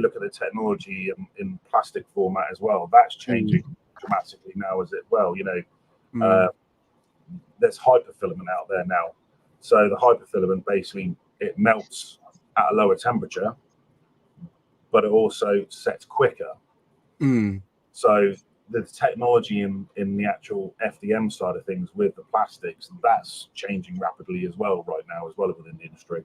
look at the technology in plastic format as well. That's changing dramatically now, as it well. There's hyperfilament out there now. So the hyperfilament basically it melts at a lower temperature, but it also sets quicker. So the technology in the actual FDM side of things with the plastics, that's changing rapidly as well right now, as well within the industry.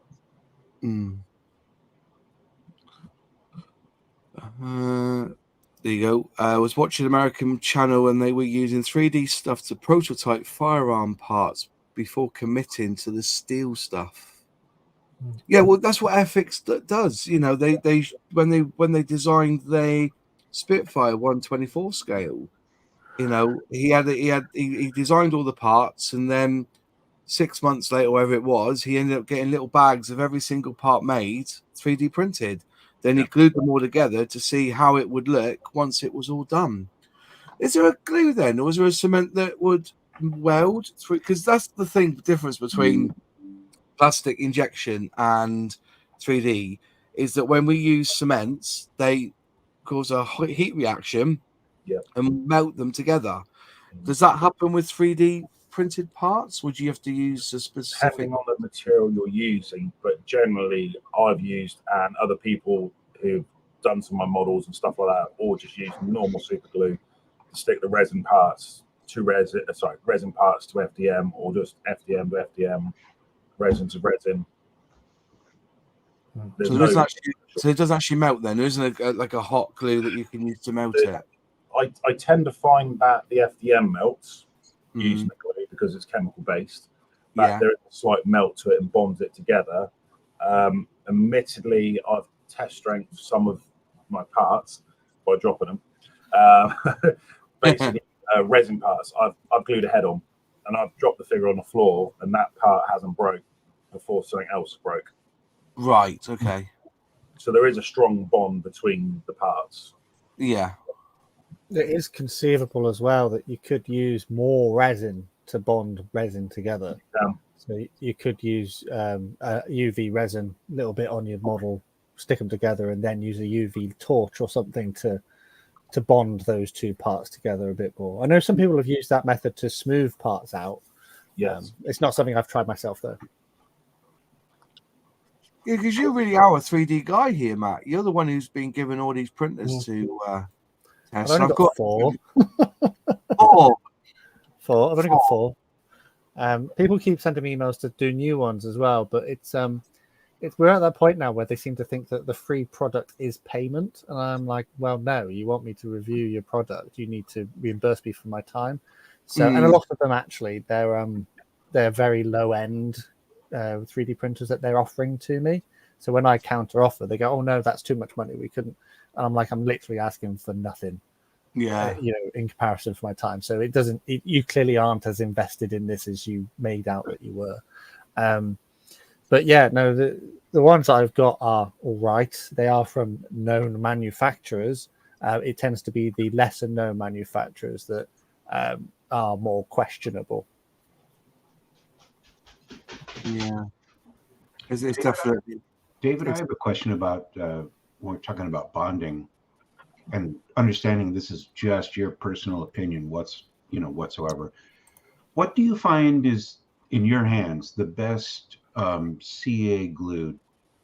There you go. I was watching an American channel and they were using 3D stuff to prototype firearm parts before committing to the steel stuff. Yeah, well, that's what Airfix does. They when they designed the Spitfire 1/24 scale, he designed all the parts, and then 6 months later, whatever it was, he ended up getting little bags of every single part made, 3D printed. Then he glued them all together to see how it would look once it was all done. Is there a glue then, or is there a cement that would weld through? Because that's the difference between plastic injection and 3D is that when we use cements, they cause a heat reaction and melt them together. Does that happen with 3D printed parts? Would you have to use a specific? Depending on the material you're using, but generally I've used, and other people who've done some of my models and stuff like that, or just use normal super glue to stick the resin parts to resin parts to FDM, or just FDM to FDM, resin to resin. So it doesn't actually melt then? There isn't a hot glue that you can use to melt it? I tend to find that the FDM melts using the glue because it's chemical based. But there is a slight melt to it and bonds it together. Admittedly, I've test strength some of my parts by dropping them. Basically, resin parts. I've glued a head on, and I've dropped the figure on the floor, and that part hasn't broke before something else broke. Right. Okay. So there is a strong bond between the parts. Yeah. It is conceivable as well that you could use more resin to bond resin together. Yeah. So you could use UV resin, a little bit on your model, stick them together, and then use a UV torch or something to bond those two parts together a bit more. I know some people have used that method to smooth parts out. Yes. It's not something I've tried myself, though. Yeah, because you really are a 3D guy here, Matt. You're the one who's been given all these printers to test. I've only got four. Four. Four. I've only got four. People keep sending me emails to do new ones as well, but it's we're at that point now where they seem to think that the free product is payment, and I'm like, well, no. You want me to review your product, you need to reimburse me for my time. So, and a lot of them actually, they're very low end 3D printers that they're offering to me. So when I counter offer, they go, "Oh no, that's too much money. We couldn't." And I'm like, I'm literally asking for nothing. Yeah. In comparison for my time. So it doesn't. You clearly aren't as invested in this as you made out that you were. But yeah, no, the ones I've got are all right. They are from known manufacturers. It tends to be the lesser known manufacturers that are more questionable. Yeah. It's definitely. David, I have a question about when we're talking about bonding and understanding this is just your personal opinion, whatsoever. What do you find is in your hands the best CA glue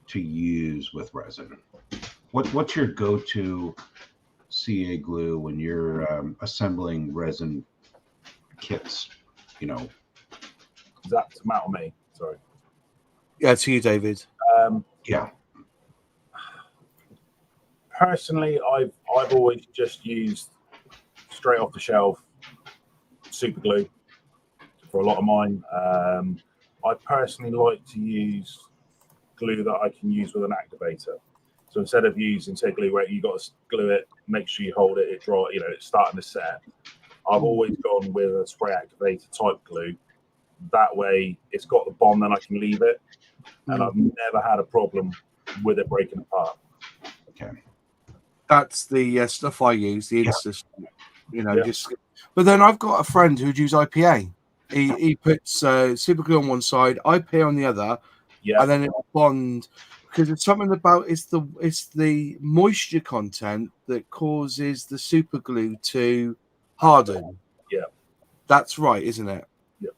to use with resin? What's your go-to CA glue when you're assembling resin kits? Is that to Matt or me? Sorry. Yeah, to you, David. Yeah. Personally, I've always just used straight off the shelf super glue for a lot of mine. I personally like to use glue that I can use with an activator. So instead of using, say, glue where you got to glue it, make sure you hold it, it's starting to set. I've always gone with a spray activator type glue. That way, it's got the bond, then I can leave it, and I've never had a problem with it breaking apart. Okay. That's the stuff I use. The Insta, just. But then I've got a friend who'd use IPA. He puts super glue on one side, IPA on the other, and then it'll bond. Because it's something about it's the moisture content that causes the super glue to harden. Yeah, that's right, isn't it? Yeah.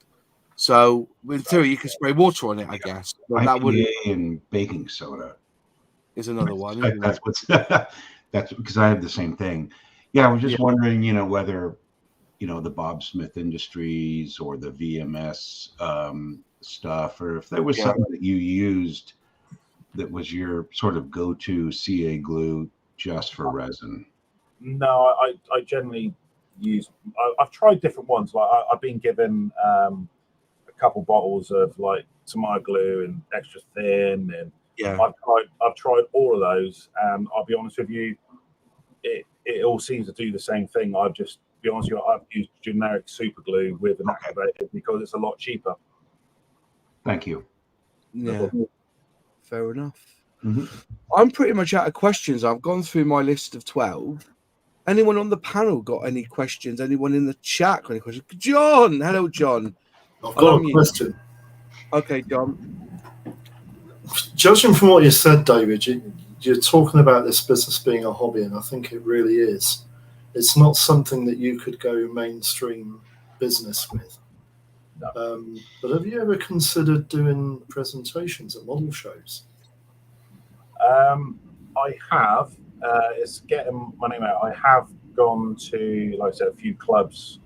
So in theory, you can spray water on it, I guess. But that would and baking soda is another one. That's what's that's because I have the same thing. Yeah, I was just wondering, whether the Bob Smith Industries or the VMS stuff, or if there was something that you used that was your sort of go-to CA glue just for resin. No, I generally use. I've tried different ones. Like I've been given a couple bottles of like Tamiya glue and extra thin, and I've tried all of those, and I'll be honest with you, it all seems to do the same thing. I've used generic super glue with an activator because it's a lot cheaper. Thank you. Yeah, fair enough. Mm-hmm. I'm pretty much out of questions. I've gone through my list of 12. Anyone on the panel got any questions? Anyone in the chat got any questions? John, hello, John. I've got a question. Okay, John. Judging from what you said, David, you're talking about this business being a hobby, and I think it really is. It's not something that you could go mainstream business with. No. But have you ever considered doing presentations at model shows? I have. It's getting my name out. I have gone to, like I said, a few clubs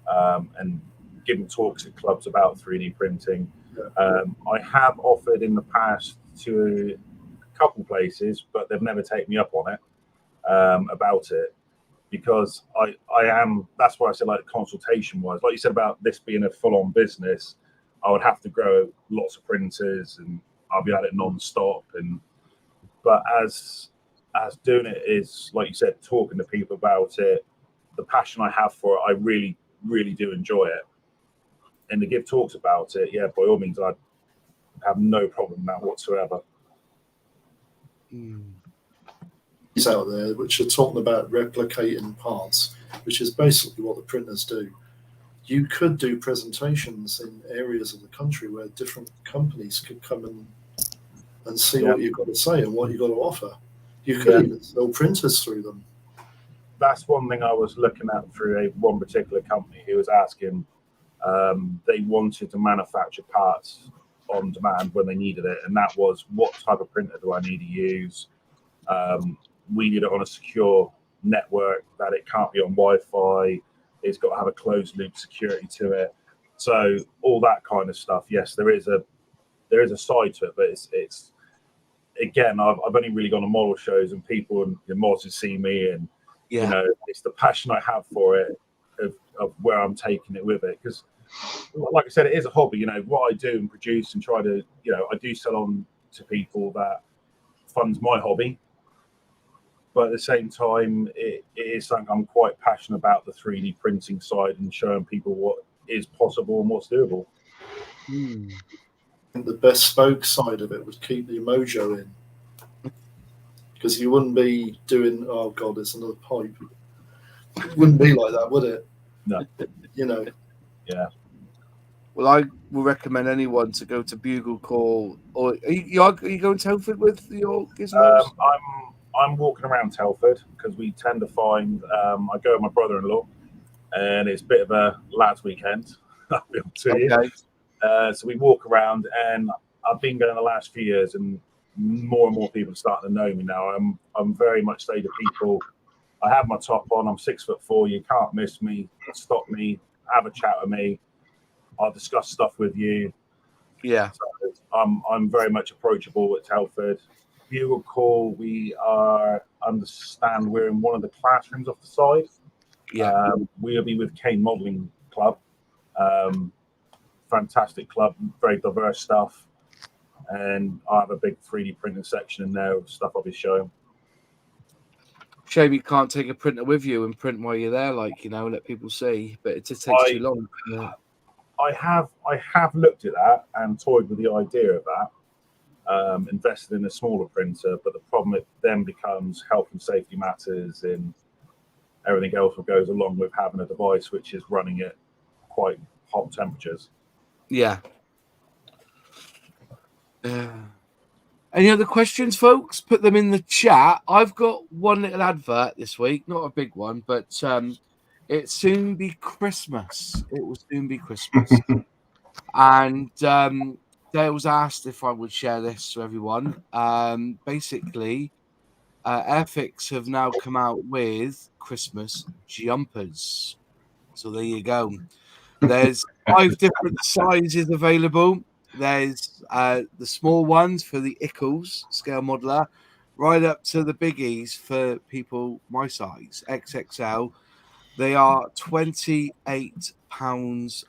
and given talks at clubs about 3D printing. I have offered in the past to a couple places, but they've never taken me up on it about it, because I am. That's why I said, like, consultation wise, like you said about this being a full-on business, I would have to grow lots of printers and I'll be at it non-stop. But as doing it is, like you said, talking to people about it, the passion I have for it, I really, really do enjoy it. And to give talks about it, yeah, by all means, I have no problem with that whatsoever. Out there which are talking about replicating parts, which is basically what the printers do. You could do presentations in areas of the country where different companies could come and see what you've got to say and what you've got to offer. You could even sell printers through them. That's one thing I was looking at through one particular company who was asking, they wanted to manufacture parts on demand when they needed it, and that was, what type of printer do I need to use? We need it on a secure network, that it can't be on Wi-Fi. It's got to have a closed loop security to it. So all that kind of stuff. Yes, there is a side to it, but it's again, I've only really gone to model shows, and people and the mods have seen me, and you know, it's the passion I have for it of where I'm taking it with it. Because, like I said, it is a hobby. You know, what I do and produce and try to, you know, I do sell on to people that funds my hobby. But at the same time, it is something I'm quite passionate about, the 3D printing side and showing people what is possible and what's doable. I think the bespoke side of it would keep the mojo in. Because you wouldn't be doing, oh God, it's another pipe. It wouldn't be like that, would it? No. You know. Yeah. Well, I will recommend anyone to go to Bugle Call. Or are you going to Telford with your Gizmos? I'm walking around Telford because we tend to find, I go with my brother-in-law, and it's a bit of a lads' weekend. I'll be honest with you. So we walk around, and I've been going the last few years, and more and more people are starting to know me now. I'm very much say to people, I have my top on, I'm 6'4", you can't miss me, stop me, have a chat with me, I'll discuss stuff with you. Yeah. So I'm very much approachable at Telford. Bugle Call, we understand we're in one of the classrooms off the side. Yeah. We'll be with Kane Modelling Club. Fantastic club, very diverse stuff. And I have a big 3D printing section in there of stuff I'll be showing. Shame you can't take a printer with you and print while you're there, like, you know, let people see. But it just takes too long. I have looked at that and toyed with the idea of that, invested in a smaller printer, but the problem it then becomes health and safety matters and everything else that goes along with having a device which is running at quite hot temperatures. Yeah. Any other questions, folks? Put them in the chat. I've got one little advert this week, not a big one, but it soon be Christmas. It will soon be Christmas. And Dale was asked if I would share this to everyone. Basically, Airfix have now come out with Christmas jumpers. So there you go. There's 5 different sizes available. There's the small ones for the Ickles scale modeler, right up to the biggies for people my size, XXL. They are £28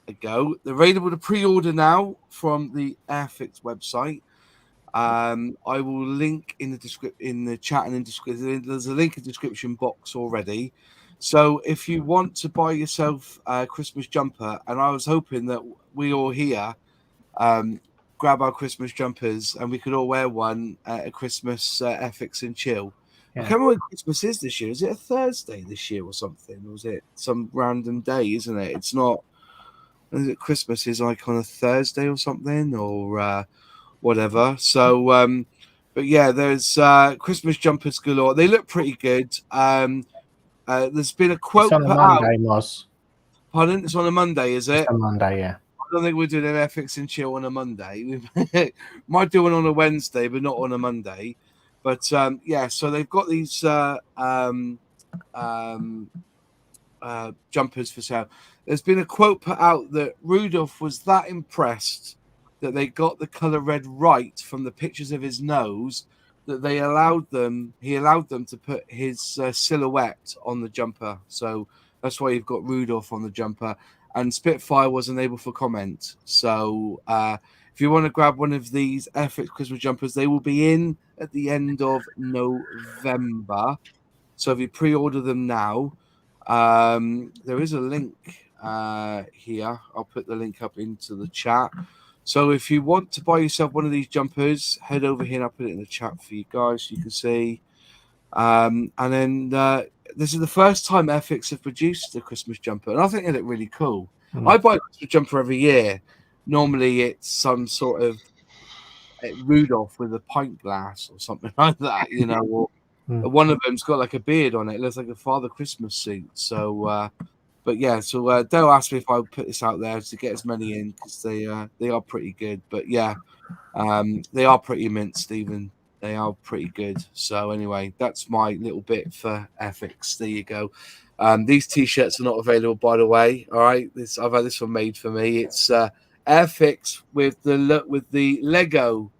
a go. They're available to pre-order now from the Airfix website. I will link in the chat and in description. There's a link in the description box already. So if you want to buy yourself a Christmas jumper, and I was hoping that we all here grab our Christmas jumpers and we could all wear one at a Christmas Airfix and chill. I can't remember when Christmas is this year. Is it a Thursday this year or something? Or is it some random day, isn't it? It's not. Is it Christmas is like on a Thursday or something or whatever. So, but yeah, there's Christmas jumpers galore. They look pretty good. There's been a quote It's on a put Monday, out. Moz. Pardon? It's on a Monday, is it? It's on Monday, yeah. I don't think we're doing an Airfix and chill on a Monday. We might do one on a Wednesday, but not on a Monday. But yeah, so they've got these jumpers for sale. There's been a quote put out that Rudolph was that impressed that they got the color red right from the pictures of his nose that he allowed them to put his silhouette on the jumper. So that's why you've got Rudolph on the jumper. And Spitfire was unable for comment. So if you want to grab one of these Airfix Christmas jumpers, they will be in at the end of November. So if you pre-order them now, There is a link here. I'll put the link up into the chat. So if you want to buy yourself one of these jumpers, head over here and I'll put it in the chat for you guys so you can see. And then this is the first time Airfix have produced a Christmas jumper, and I think they look really cool. I buy a Christmas jumper every year. Normally it's some sort of Rudolph with a pint glass or something like that, you know, or one of them's got like a beard on it. It looks like a Father Christmas suit. So, but yeah, so Dale asked me if I would put this out there to get as many in because they are pretty good. But yeah, they are pretty mint, Stephen. They are pretty good. So anyway, that's my little bit for Airfix. There you go. These t-shirts are not available, by the way. All right, I've had this one made for me. It's Airfix with the Lego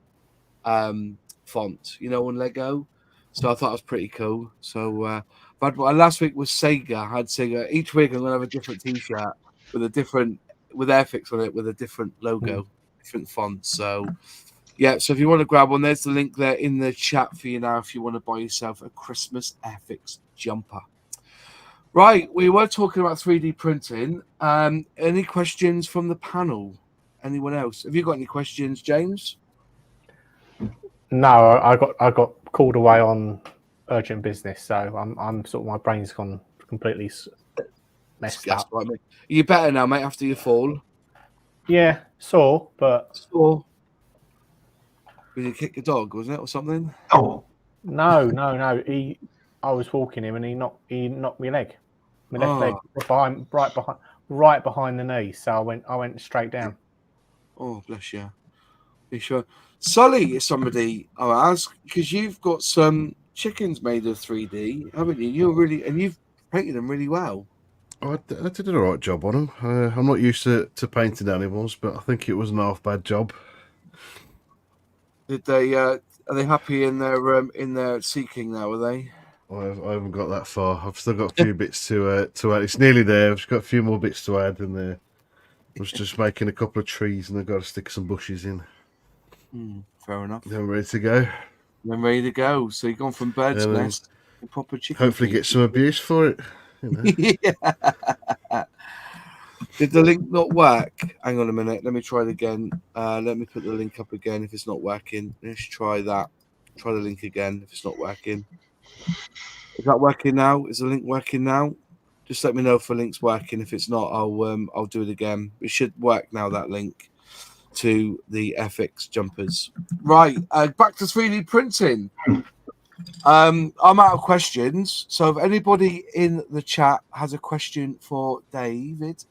font, you know, on Lego. So I thought it was pretty cool. So but last week was Sega. I had Sega. Each week I'm gonna have a different t-shirt with Airfix on it with a different logo, different font. So yeah, so if you want to grab one, there's the link there in the chat for you now if you want to buy yourself a Christmas Airfix jumper. Right, we were talking about 3D printing. Any questions from the panel? Anyone else? Have you got any questions, James? No, I got called away on urgent business, so I'm sort of, my brain's gone completely messed up. Right, mate. Are you better now, mate, after your fall? Yeah, sore, but sore. Did you kick a dog, wasn't it, or something? Oh no. I was walking him and he knocked my leg. My left leg right behind the knee. So I went straight down. Oh, bless you. You sure? Sully is somebody I ask because you've got some chickens made of 3D, haven't you? You've painted them really well. I did an alright job on them. I'm not used to painting animals, but I think it was an half bad job. Did they? Are they happy in their seeking now? Are they? I haven't got that far. I've still got a few bits to add. It's nearly there. I've just got a few more bits to add, and I was just making a couple of trees, and I've got to stick some bushes in. Fair enough. Then ready to go. So you've gone from bird's nest to proper chicken. Hopefully, get some abuse for it. You know? Yeah. Did the link not work? Hang on a minute. Let me try it again. Let me put the link up again if it's not working. Let's try that. Try the link again if it's not working. Is that working now? Is the link working now? Just let me know if the link's working. If it's not, I'll do it again. It should work now, that link to the Airfix jumpers. Right, back to 3D printing. I'm out of questions, so if anybody in the chat has a question for David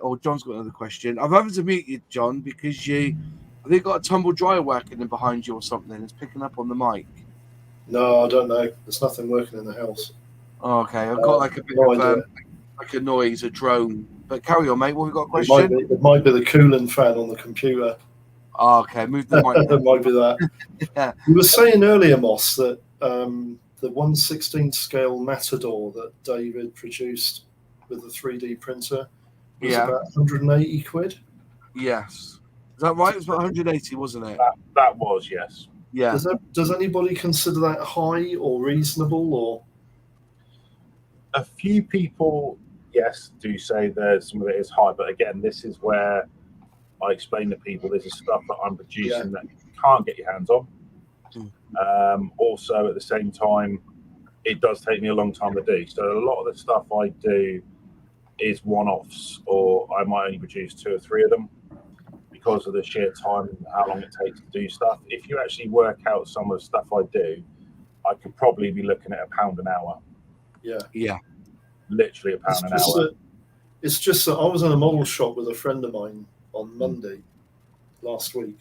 or John's got another question, I've having to mute you, John, because have you got a tumble dryer working in behind you or something? It's picking up on the mic. No, I don't know. There's nothing working in the house. Oh, okay, I've got like a bit of like a noise, a drone. But carry on, mate. What have we got a question? It might be the cooling fan on the computer. Oh, okay, move the mic. It might be that. Yeah. You were saying earlier, Moss, that the 1/16 scale Matador that David produced with the 3D printer was about 180 quid. Yes. Is that right? It was about 180, wasn't it? That was, yes. Yeah. Does anybody consider that high or reasonable? Or a few people, yes, do say that some of it is high, but again, this is where I explain to people this is stuff that I'm producing that you can't get your hands on. Also, at the same time, it does take me a long time to do. So a lot of the stuff I do is one-offs, or I might only produce 2 or 3 of them because of the sheer time and how long it takes to do stuff. If you actually work out some of the stuff I do, I could probably be looking at £1 an hour. Yeah. Literally £1 an hour. It's just that I was in a model shop with a friend of mine on Monday last week,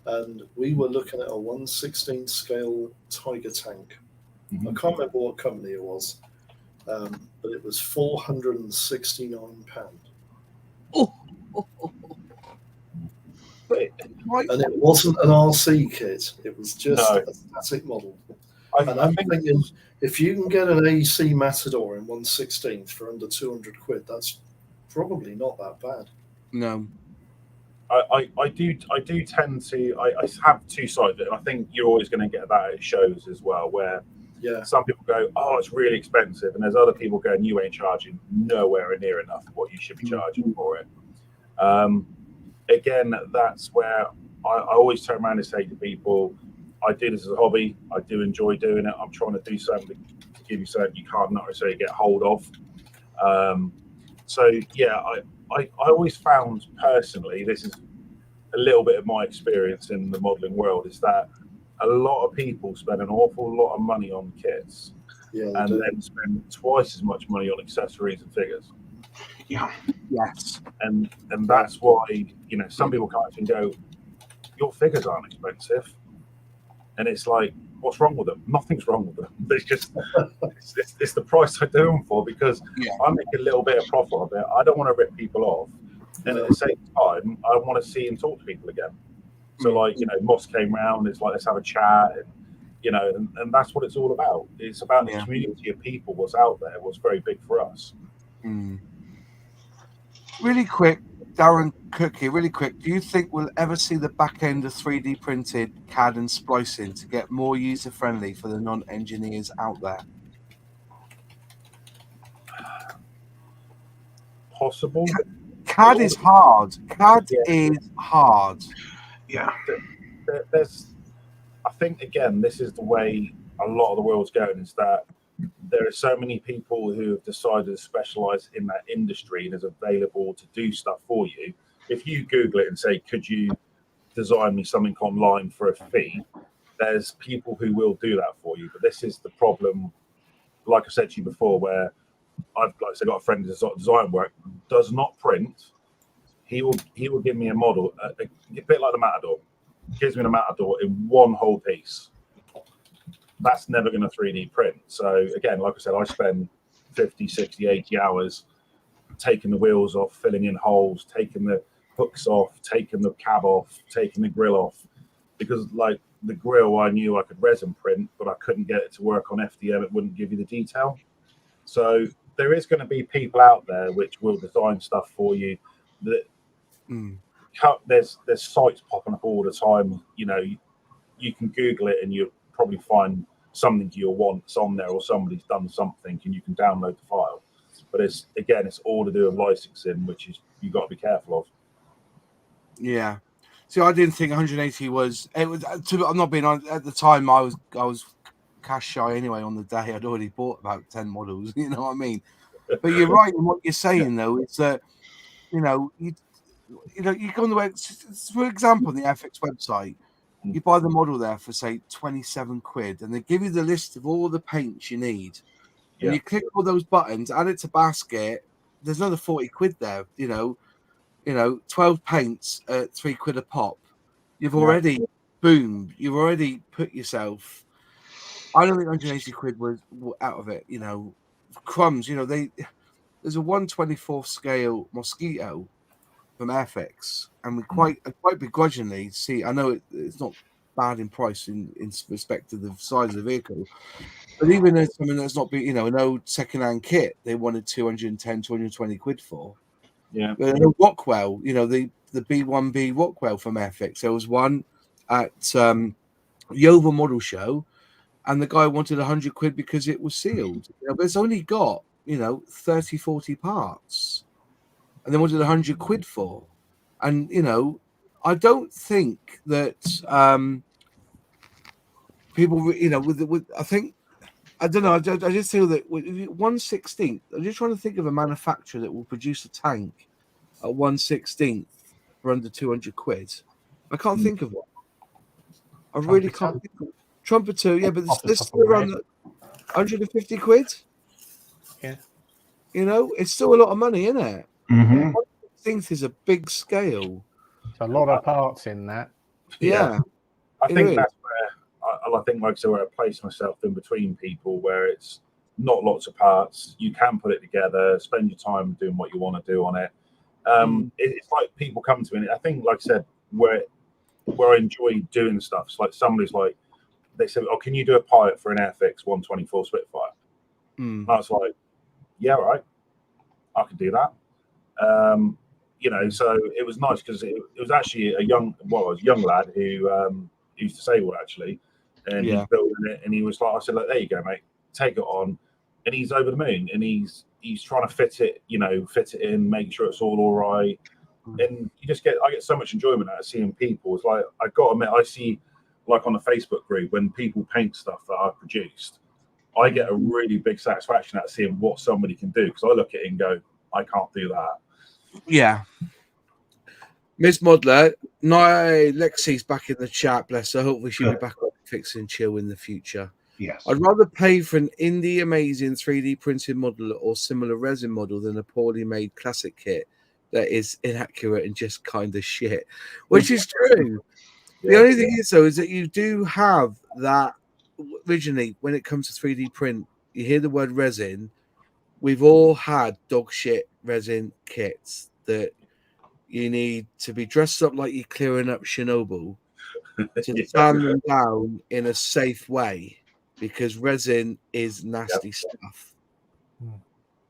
and we were looking at a 1/16 scale Tiger tank. I can't remember what company it was, but it was £469. And it wasn't an RC kit, it was just a static model. And I'm thinking, if you can get an AC Matador in 1/16 for under 200 quid, that's probably not that bad. No. I do tend to I have 2 sides of it. I think you're always going to get that at shows as well, where Yeah. Some people go, oh, it's really expensive. And there's other people going, you ain't charging nowhere near enough what you should be charging for it. Again, that's where I always turn around and say to people, I do this as a hobby. I do enjoy doing it. I'm trying to do something to give you something you can't necessarily get hold of. So, yeah, I always found personally, this is a little bit of my experience in the modelling world, is that a lot of people spend an awful lot of money on kits and then spend twice as much money on accessories and figures. Yeah. Yes. And that's why, you know, some people come up and go, your figures aren't expensive. And it's like, what's wrong with them? Nothing's wrong with them. It's just, it's the price I do them for, because I make a little bit of profit of it. I don't want to rip people off. And at the same time, I want to see and talk to people again. So, like, you know, Moss came round, it's like, let's have a chat. And, you know, and that's what it's all about. It's about the community of people, what's out there, what's very big for us. Really quick, Darren Cookie, really quick. Do you think we'll ever see the back end of 3D printed CAD and splicing to get more user friendly for the non-engineers out there? Possible. CAD is hard. CAD is hard. Yeah. I think, again, this is the way a lot of the world's going, is that there are so many people who have decided to specialize in that industry and is available to do stuff for you. If you Google it and say, could you design me something online for a fee, there's people who will do that for you. But this is the problem, like I said to you before, where I've got a friend who's design work, does not print. He will give me a model, a bit like the Matador. Gives me the Matador in one whole piece. That's never going to 3D print. So again, like I said, I spend 50, 60, 80 hours taking the wheels off, filling in holes, taking the hooks off, taking the cab off, taking the grill off. Because like the grill, I knew I could resin print, but I couldn't get it to work on FDM. It wouldn't give you the detail. So there is going to be people out there which will design stuff for you. That there's sites popping up all the time. You know, you can Google it and you'll probably find something you'll want that's on there, or somebody's done something and you can download the file. But it's all to do with licensing, which is you've got to be careful of. Yeah. See, I didn't think 180 was. It was. I'm not being on. At the time, I was cash shy anyway. On the day, I'd already bought about 10 models. You know what I mean? But you're right in what you're saying, though. It's that you go on the web. For example, on the Airfix website, you buy the model there for say 27 quid, and they give you the list of all the paints you need. And you click all those buttons, add it to basket. There's another 40 quid there. 12 paints at 3 quid a pop. You've already boomed. You've already put yourself. I don't think 180 quid was out of it. Crumbs. There's a 1/24 scale Mosquito from Airfix, and we quite begrudgingly see. I know it's not bad in price in respect to the size of the vehicle, but even as something that's not an old second-hand kit, they wanted 210, 220 quid for. Yeah. The Rockwell, the B1B Rockwell from Airfix. There was one at Yeovil Model Show, and the guy wanted 100 quid because it was sealed. But it's only got 30, 40 parts, and they wanted 100 quid for. And I don't think that people, I think. I don't know. I just feel that 1/16. I'm just trying to think of a manufacturer that will produce a tank at 1/16 for under 200 quid. I can't think of one. I really can't think of Trumpeter. Yeah, but this still around 150 quid. Yeah. It's still a lot of money, isn't it? Mm-hmm. 1/16 is a big scale. It's a lot of parts in that. Yeah. I think that's where I think, like I said, where I place myself in between people, where it's not lots of parts. You can put it together, spend your time doing what you want to do on it. It's like people come to me, and I think, like I said, where I enjoy doing stuff. It's like somebody's like, they say, "Oh, can you do a pilot for an Airfix 1/24 Spitfire?" And I was like, "Yeah, right, I could do that." So it was nice because it was actually a young lad who who's disabled actually, and he's building it. And he was like, I said, look, there you go, mate, take it on. And he's over the moon, and he's trying to fit it in, make sure it's all right. And I get so much enjoyment out of seeing people. It's like, I got to admit, I see, like on the Facebook group, when people paint stuff that I've produced, I get a really big satisfaction out of seeing what somebody can do, because I look at it and go, I can't do that. Yeah. Miss Modler, Lexi's back in the chat, bless her. Hopefully she'll be back on Fix and Chill in the future. Yes. I'd rather pay for an indie amazing 3D printed model or similar resin model than a poorly made classic kit that is inaccurate and just kind of shit, which is true. The only thing is, though, is that you do have that originally when it comes to 3D print, you hear the word resin. We've all had dog shit resin kits that you need to be dressed up like you're clearing up Chernobyl to sand them down in a safe way, because resin is nasty stuff.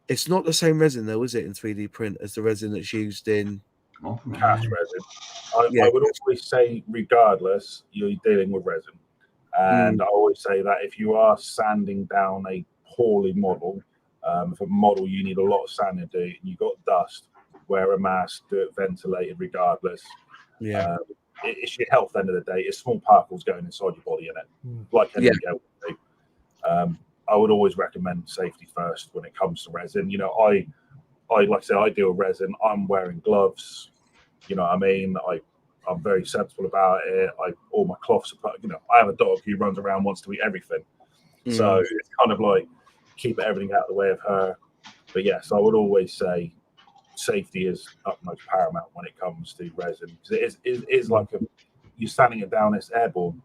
It's not the same resin, though, is it, in 3D print as the resin that's used in cast resin? I would always say, regardless, you're dealing with resin. And I always say that if you are sanding down a poorly model, if a model you need a lot of sanding to do, and you've got dust, wear a mask, do it ventilated regardless. It's your health at the end of the day. It's small particles going inside your body in it, like anything else would do. I would always recommend safety first when it comes to resin. You know, I like I say, I deal with resin. I'm wearing gloves. You know what I mean? I'm very sensible about it. All my cloths are put, I have a dog who runs around, wants to eat everything. So it's kind of like keep everything out of the way of her. But yes, I would always say safety is utmost paramount when it comes to resin, because it is like you're standing it down, it's airborne.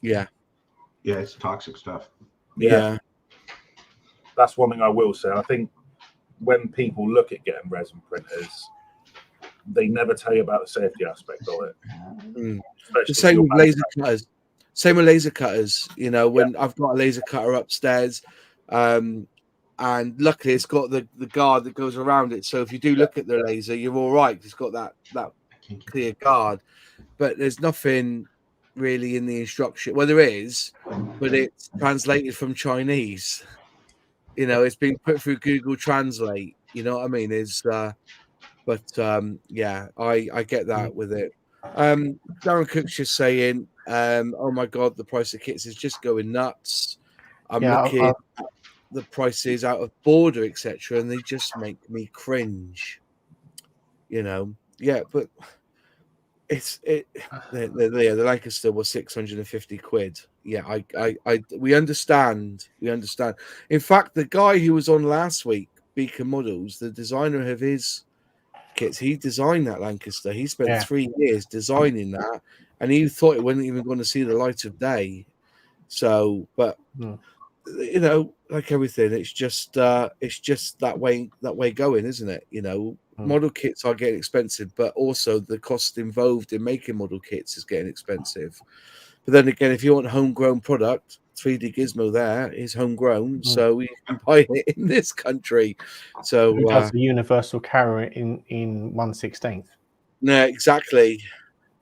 Yeah, it's toxic stuff. Yeah. That's one thing I will say. I think when people look at getting resin printers, they never tell you about the safety aspect of it. The same with laser cutters. Same with laser cutters. When I've got a laser cutter upstairs, and luckily it's got the guard that goes around it. So if you do look at the laser, you're all right. It's got that clear guard. But there's nothing really in the instruction. Well, there is, but it's translated from Chinese. It's been put through Google Translate. You know what I mean? I get that with it. Darren Cook's just saying, oh my God, the price of kits is just going nuts. I'm looking at the prices out of Border, etc., and they just make me cringe. But the Lancaster was 650 quid. We understand. In fact, the guy who was on last week, Beacon Models, the designer of his kits, he designed that Lancaster. He spent 3 years designing that, and he thought it wasn't even going to see the light of day. So, but like everything, it's just that way going, isn't it? Model kits are getting expensive, but also the cost involved in making model kits is getting expensive. But then again, if you want homegrown product, 3D Gizmo there is homegrown, so you can buy it in this country. So he does the universal carrier in 1/16. No, exactly.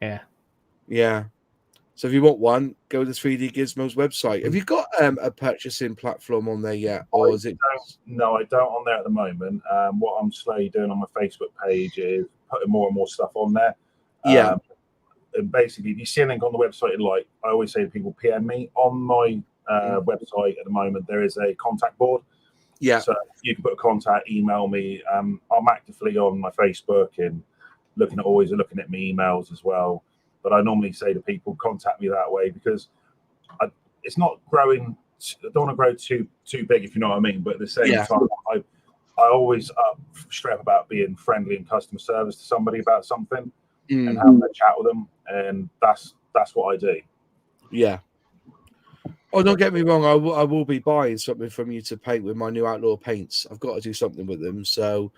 Yeah. So if you want one, go to 3D Gizmo's website. Have you got a purchasing platform on there yet, or is it? No, I don't on there at the moment. What I'm slowly doing on my Facebook page is putting more and more stuff on there. And basically, if you see anything on the website, like I always say to people, PM me on my website. At the moment, there is a contact board. So you can put a contact, email me. I'm actively on my Facebook and always looking at my emails as well. But I normally say to people, contact me that way, because it's not growing. I don't want to grow too big, if you know what I mean. But at the same time, I always strap about being friendly and customer service to somebody about something and having a chat with them, and that's what I do. Yeah. Oh, don't get me wrong. I will be buying something from you to paint with my new Outlaw paints. I've got to do something with them. So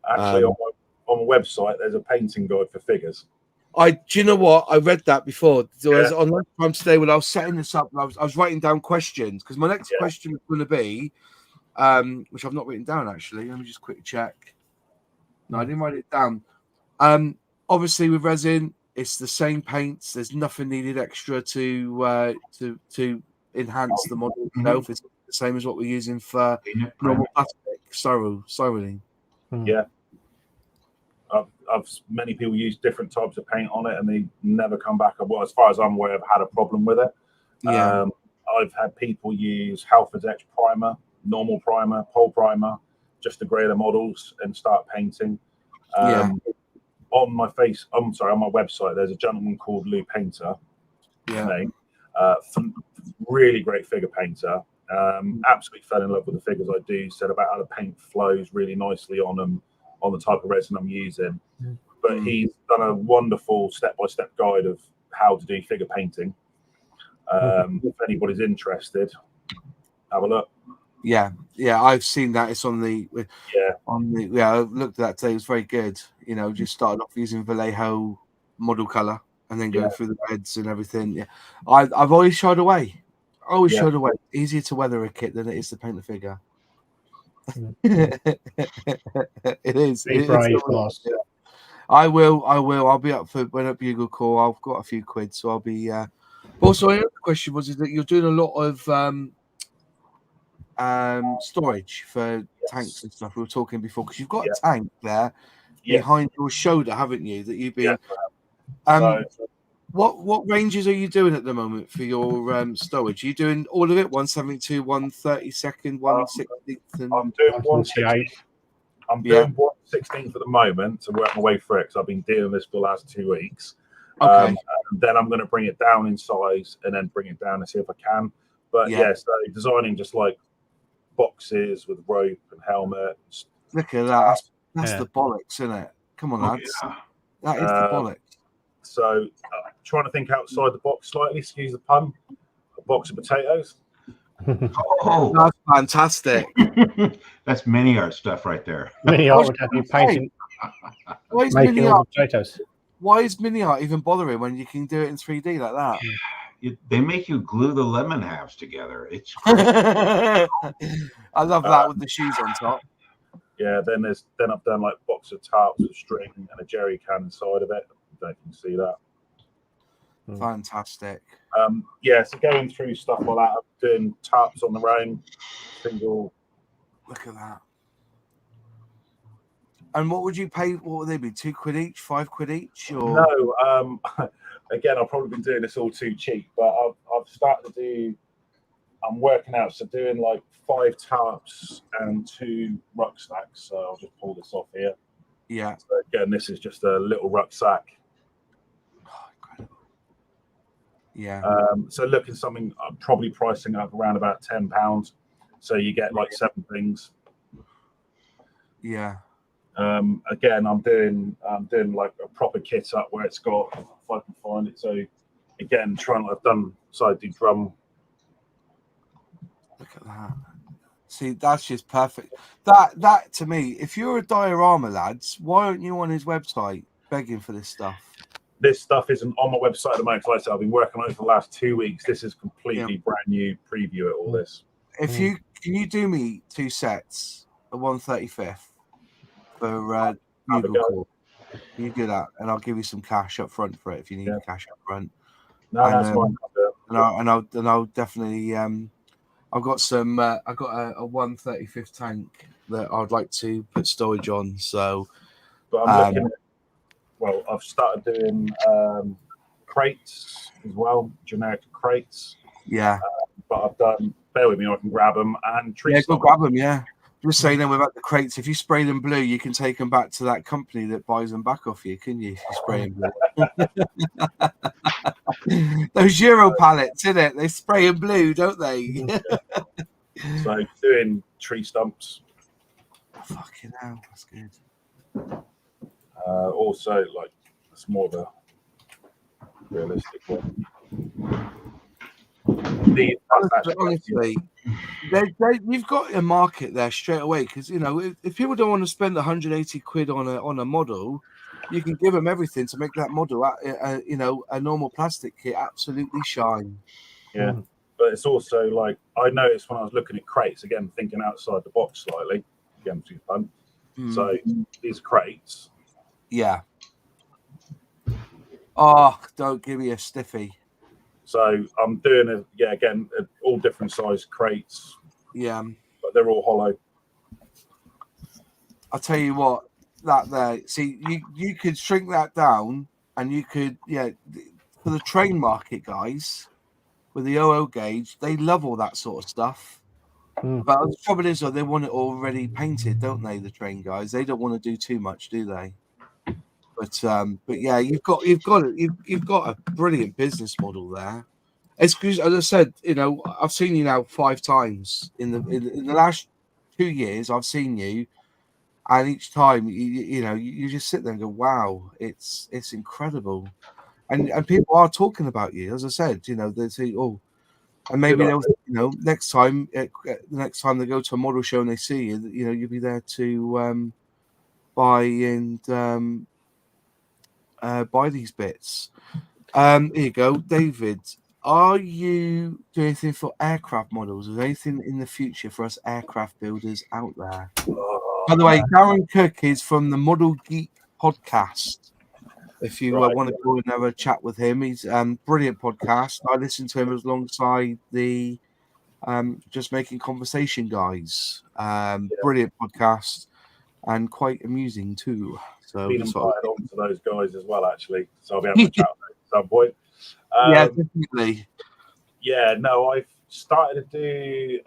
actually, on the website, there's a painting guide for figures. Do you know what? I read that before. So I was on lunchtime today when I was setting this up. I was writing down questions, because my next question was going to be, which I've not written down actually. Let me just quickly check. No, I didn't write it down. Obviously, with resin, It's the same paints. There's nothing needed extra to enhance the model. You know, it's the same as what we're using for normal plastic, styrene. Yeah. I've many people use different types of paint on it, and they never come back. Well, as far as I'm aware, have had a problem with it. Yeah. I've had people use Halford's Etch primer, normal primer, pole primer, just to grade the models and start painting. On my website, there's a gentleman called Lou Painter. Name. Really great figure painter. Absolutely fell in love with the figures I do. Said about how the paint flows really nicely on them, on the type of resin I'm using. But he's done a wonderful step-by-step guide of how to do figure painting. If anybody's interested, have a look. Yeah, I've seen that. It's on the I looked at that today. It was very good. You know, just started off using Vallejo model color and then going through the reds and everything. Yeah, I've always shied away. Shied away. Easier to weather a kit than it is to paint a figure. It is. I will. I'll be up for when at Bugle Call. I've got a few quid, so I'll be. Also, another question was is that you're doing a lot of storage for tanks and stuff. We were talking before because you've got a tank there behind your shoulder, haven't you? That you've been. What ranges are you doing at the moment for your storage? Are you doing all of it? 172, 132nd, 116th, and I'm doing 168. I'm doing 116th at the moment to work my way through it because I've been doing this for the last 2 weeks. Okay. And then I'm going to bring it down in size and then bring it down and see if I can. But so designing just like boxes with rope and helmet. Look at that. That's the bollocks, isn't it? Come on, lads. That is the bollocks. So trying to think outside the box slightly, excuse the pun. A box of potatoes. That's fantastic. That's mini art stuff right there. Mini art would have you painting. Why is making mini all art? the potatoes. Why is mini art even bothering when you can do it in 3D like that? They make you glue the lemon halves together. It's I love that with the shoes on top. Yeah, then I've done like box of tarps with string and a jerry can inside of it. I don't know if you can see that. Fantastic. So going through stuff like that, I'm doing tarps on their own, single. Look at that. And what would you pay? What would they be? 2 quid each, 5 quid each? Or no? Again, I've probably been doing this all too cheap, but I've started to do. I'm working out, so doing like 5 tarps and 2 rucksacks. So I'll just pull this off here. Yeah. So again, this is just a little rucksack. Oh, incredible. Yeah. So looking something, I'm probably pricing up around about £10. So you get like 7 things. Yeah. Again, I'm doing like a proper kit up where it's got, if I can find it. So again, I do drum. Look at that. See, that's just perfect. That to me, if you're a diorama, lads, why aren't you on his website begging for this stuff? This stuff isn't on my website at the moment. Like I said, I've been working on it for the last 2 weeks. This is completely brand new preview of all this. If you can you do me 2 sets, a 135th for Bugle Call. You do that, and I'll give you some cash up front for it if you need cash up front. No, that's fine. And I'll definitely I've got some. I've got a 135th tank that I'd like to put storage on. So, but I'm looking at. Well, I've started doing crates as well, generic crates. Yeah. But I've done. Bear with me, I can grab them and tree. Yeah, go grab them. Yeah. Just saying them about the crates. If you spray them blue, you can take them back to that company that buys them back off you, can you? If you spray them blue. Those Euro pallets, isn't it? They spray them blue, don't they? So doing tree stumps. Fucking hell, that's good. Also, like it's more of a realistic one. Honestly, you've got a market there straight away because you know if people don't want to spend 180 quid on a model, you can give them everything to make that model, a normal plastic kit absolutely shine. Yeah, but it's also like I noticed when I was looking at crates again, thinking outside the box slightly. Again, too fun. So these crates. Yeah. Oh, don't give me a stiffy. So I'm doing all different size crates. Yeah. But they're all hollow. I'll tell you what, that there. See, you could shrink that down, and you could, for the train market guys with the OO gauge, they love all that sort of stuff. Mm. But the trouble is, they want it already painted, don't they? The train guys, they don't want to do too much, do they? But yeah, you've got a brilliant business model there. It's because, as I said, I've seen you now 5 times in the last 2 years. I've seen you, and each time you just sit there and go, "Wow, it's incredible," and people are talking about you. As I said, they say, "Oh," and maybe they'll, next time, the next time they go to a model show and they see you, you'll be there to buy and buy these bits. Here you go, David. Are you doing anything for aircraft models? Is there anything in the future for us aircraft builders out there? By the way, Darren Cook is from the Model Geek podcast. If you want to go and have a chat with him, he's brilliant podcast. I listen to him alongside the Just Making Conversation guys. Brilliant podcast and quite amusing too. So been invited on to those guys as well, actually. So I'll be having a chat with them at some point. Yeah, definitely. Yeah, no, I've started to do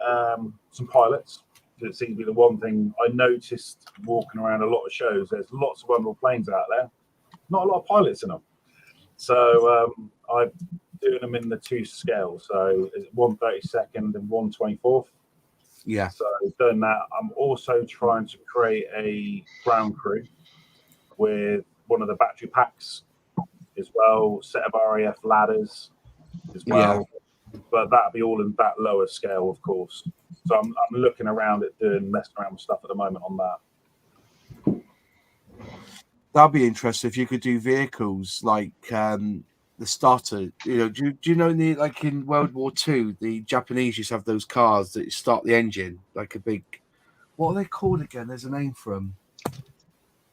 some pilots. It seems to be the one thing I noticed walking around a lot of shows. There's lots of wonderful planes out there, not a lot of pilots in them. So I'm doing them in the 2 scales. So it's 1/32 and 1/24. Yeah. So I've done that. I'm also trying to create a ground crew with one of the battery packs as well, set of RAF ladders as well. Yeah. But that'll be all in that lower scale, of course. So I'm looking around at messing around with stuff at the moment on that. That'd be interesting if you could do vehicles like the starter. Do you know like in World War II, the Japanese used to have those cars that start the engine like a big. What are they called again? There's a name for them.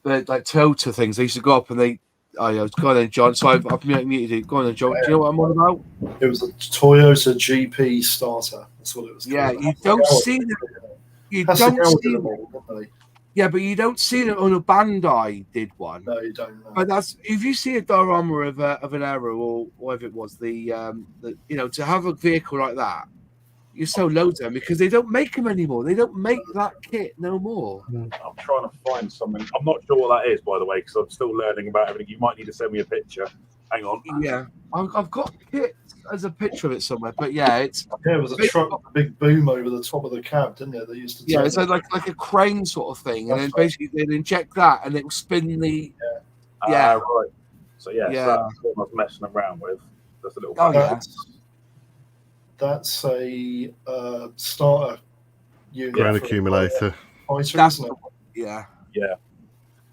But like Toyota things, they used to go up and they. Oh, yeah, go on then, John. So I've muted it. Go on then, John. Do you know what I'm on about? It was a Toyota GP starter. That's what it was called. Yeah, you don't see them. You don't see them. Yeah, but you don't see them on a Bandai did one. No, you don't. No. But that's if you see a diorama of an Aero or whatever it was, the to have a vehicle like that, you're so low to them because they don't make them anymore. They don't make that kit no more. I'm trying to find something. I'm not sure what that is, by the way, because I'm still learning about everything. You might need to send me a picture. Hang on. Yeah, I've got kit as a picture of it somewhere, but yeah, it was a truck with a big boom over the top of the cab, didn't it? They used to. Yeah, it's like a crane sort of thing, and then basically they'd inject that, and it will spin the. Yeah. Right. So so that's what I was messing around with. That's a little. That's a starter unit. Ground accumulator. Fighter, isn't it? Yeah.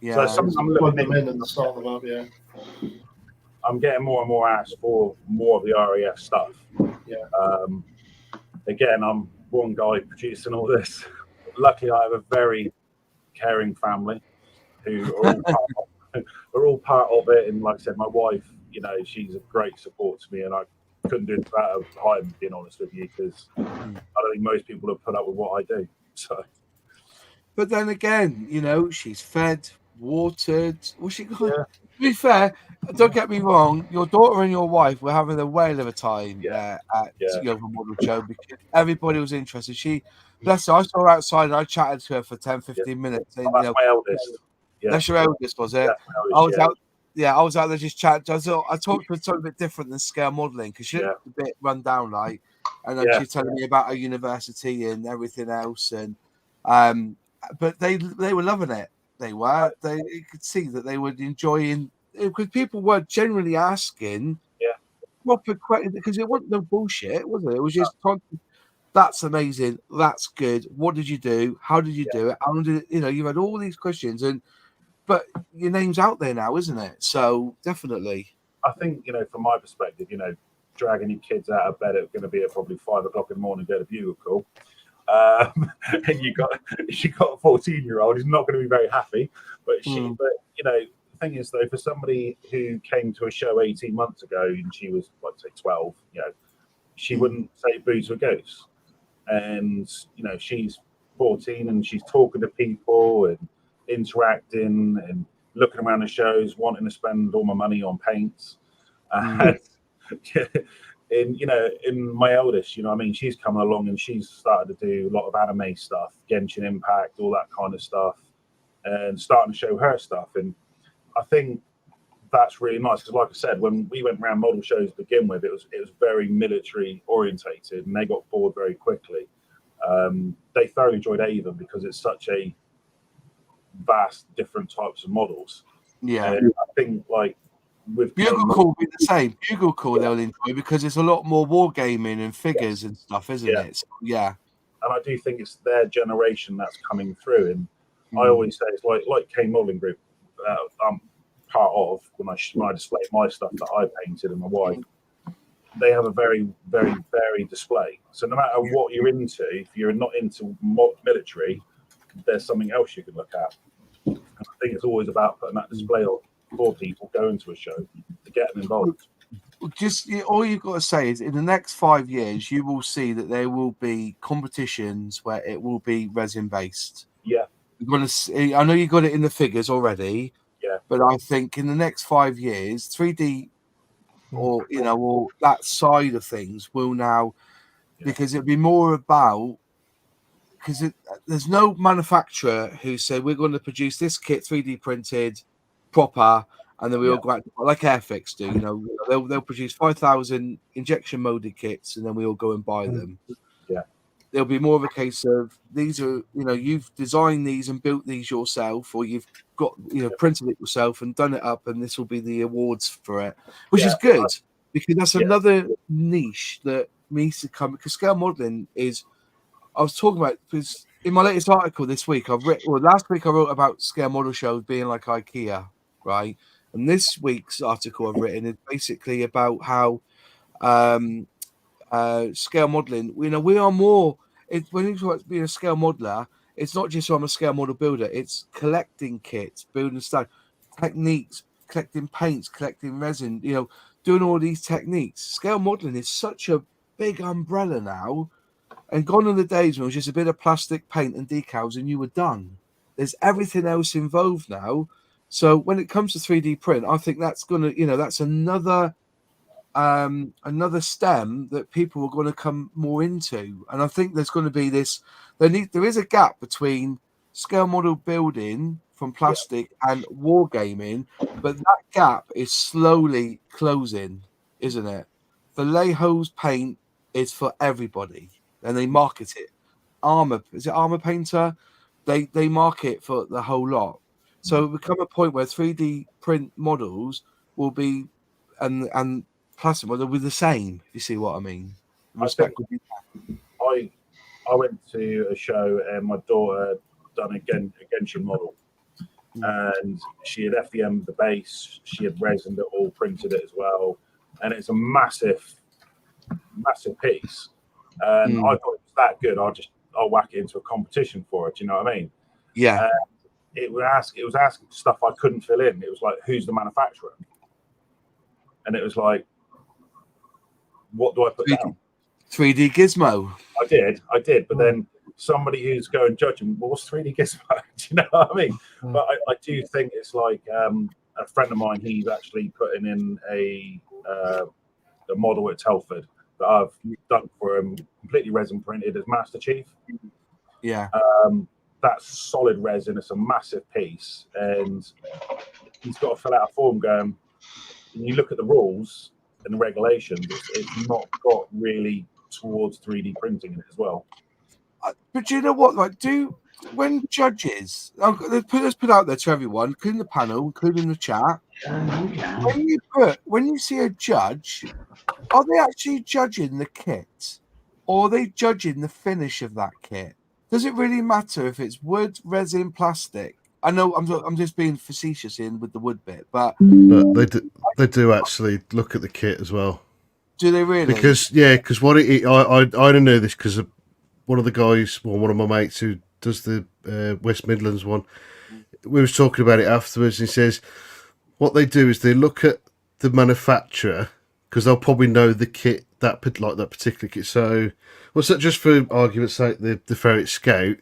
So something I'm looking them in and start them up. Yeah. I'm getting more and more asked for more of the RAF stuff. Yeah. Again, I'm one guy producing all this. Luckily, I have a very caring family who are all part of it. And like I said, my wife, she's a great support to me, and I couldn't do it without her, being honest with you, because I don't think most people have put up with what I do. So. But then again, she's fed, watered. To be fair, don't get me wrong, your daughter and your wife were having a whale of a time at the model show because everybody was interested. She, bless her, I saw her outside and I chatted to her for 10, 15 minutes. And, that's my eldest. That's your eldest, was it? I was out. Yeah, I was out there just chatting. I talked to her something a bit different than scale modelling because she looked a bit run down, like, and then she's telling me about her university and everything else. And but they were loving it. They were. You could see that they were enjoying because people were generally asking proper questions because it wasn't no bullshit, was it? It was just that's amazing. That's good. What did you do? How did you do it? How did you had all these questions but your name's out there now, isn't it? So definitely. I think, from my perspective, dragging your kids out of bed, it's going to be at probably 5 o'clock in the morning, get a bugle call. And you got a 14-year-old who's not going to be very happy. But the thing thing is, though, for somebody who came to a show 18 months ago and she was, like, say, 12, she wouldn't say boo to a ghost. And, she's 14 and she's talking to people and interacting and looking around the shows, wanting to spend all my money on paints. And, in my eldest, she's coming along and she's started to do a lot of anime stuff, Genshin Impact, all that kind of stuff, and starting to show her stuff. And I think that's really nice because, like I said, when we went around model shows to begin with, it was very military orientated, and they got bored very quickly. They thoroughly enjoyed Avon because it's such a vast different types of models. Yeah, and I think like with Bugle Call will be the same. Bugle Call they'll enjoy because it's a lot more wargaming and figures and stuff, isn't it? So, yeah. And I do think it's their generation that's coming through. And I always say it's like K Modeling Group. I'm part of when I display my stuff that I painted and my wife. They have a very, very varied display. So no matter what you're into, if you're not into military, there's something else you can look at. And I think it's always about putting that display on for people going to a show to get them involved. Just all you've got to say is in the next 5 years, you will see that there will be competitions where it will be resin based. Yeah. You're going to see, I know you got it in the figures already. Yeah. But I think in the next 5 years, 3D or that side of things will now, because it'll be more about, because there's no manufacturer who said we're going to produce this kit 3D printed proper, and then we all go out like Airfix do. They'll produce 5,000 injection molded kits, and then we all go and buy them. Yeah, there'll be more of a case of these are you've designed these and built these yourself, or you've got printed it yourself and done it up, and this will be the awards for it, which is good because that's another niche that needs to come. Because scale modeling is, I was talking about because in my latest article this week last week I wrote about scale model shows being like IKEA, right? And this week's article I've written is basically about how scale modeling, we are more. When you talk about being a scale modeler, it's not just I'm a scale model builder. It's collecting kits, building stuff, techniques, collecting paints, collecting resin. Doing all these techniques. Scale modeling is such a big umbrella now, and gone are the days when it was just a bit of plastic, paint, and decals, and you were done. There's everything else involved now. So when it comes to 3D print, I think that's gonna, that's another stem that people are going to come more into. And I think there's going to be this, there is a gap between scale model building from plastic and wargaming, but that gap is slowly closing, isn't it? Vallejo's paint is for everybody, and they market it. Is it Armor Painter? They market for the whole lot. So it will become a point where 3D print models will be, and plastic model will be the same, if you see what I mean. I went to a show and my daughter done a Genshin model, and she had FDM'd the base, she had resined it all, printed it as well, and it's a massive piece. And I thought it was that good. I'll whack it into a competition for it. Do you know what I mean? Yeah. It was asking stuff I couldn't fill in. It was like, who's the manufacturer? And it was like, what do I put down? 3D Gizmo. I did. But then somebody who's going judging, well, what's 3D Gizmo? Do you know what I mean? But I do think it's like a friend of mine, he's actually putting in a model at Telford that I've done for him, completely resin printed as Master Chief. Yeah. That's solid resin. It's a massive piece. And he's got to fill out a form going, when you look at the rules and the regulations, it's not got really towards 3D printing in it as well. But you know what? When judges, let's put out there to everyone, including the panel, including the chat. When you see a judge, are they actually judging the kit, or are they judging the finish of that kit? Does it really matter if it's wood, resin, plastic? I know I'm just being facetious in with the wood bit, but they do actually look at the kit as well. Do they really? Because what I don't know this because one of the guys, one of my mates who does the West Midlands one, we was talking about it afterwards. And he says what they do is they look at the manufacturer because they'll probably know the kit that particular kit. So, what's that? Just for argument's sake, the Ferret Scout.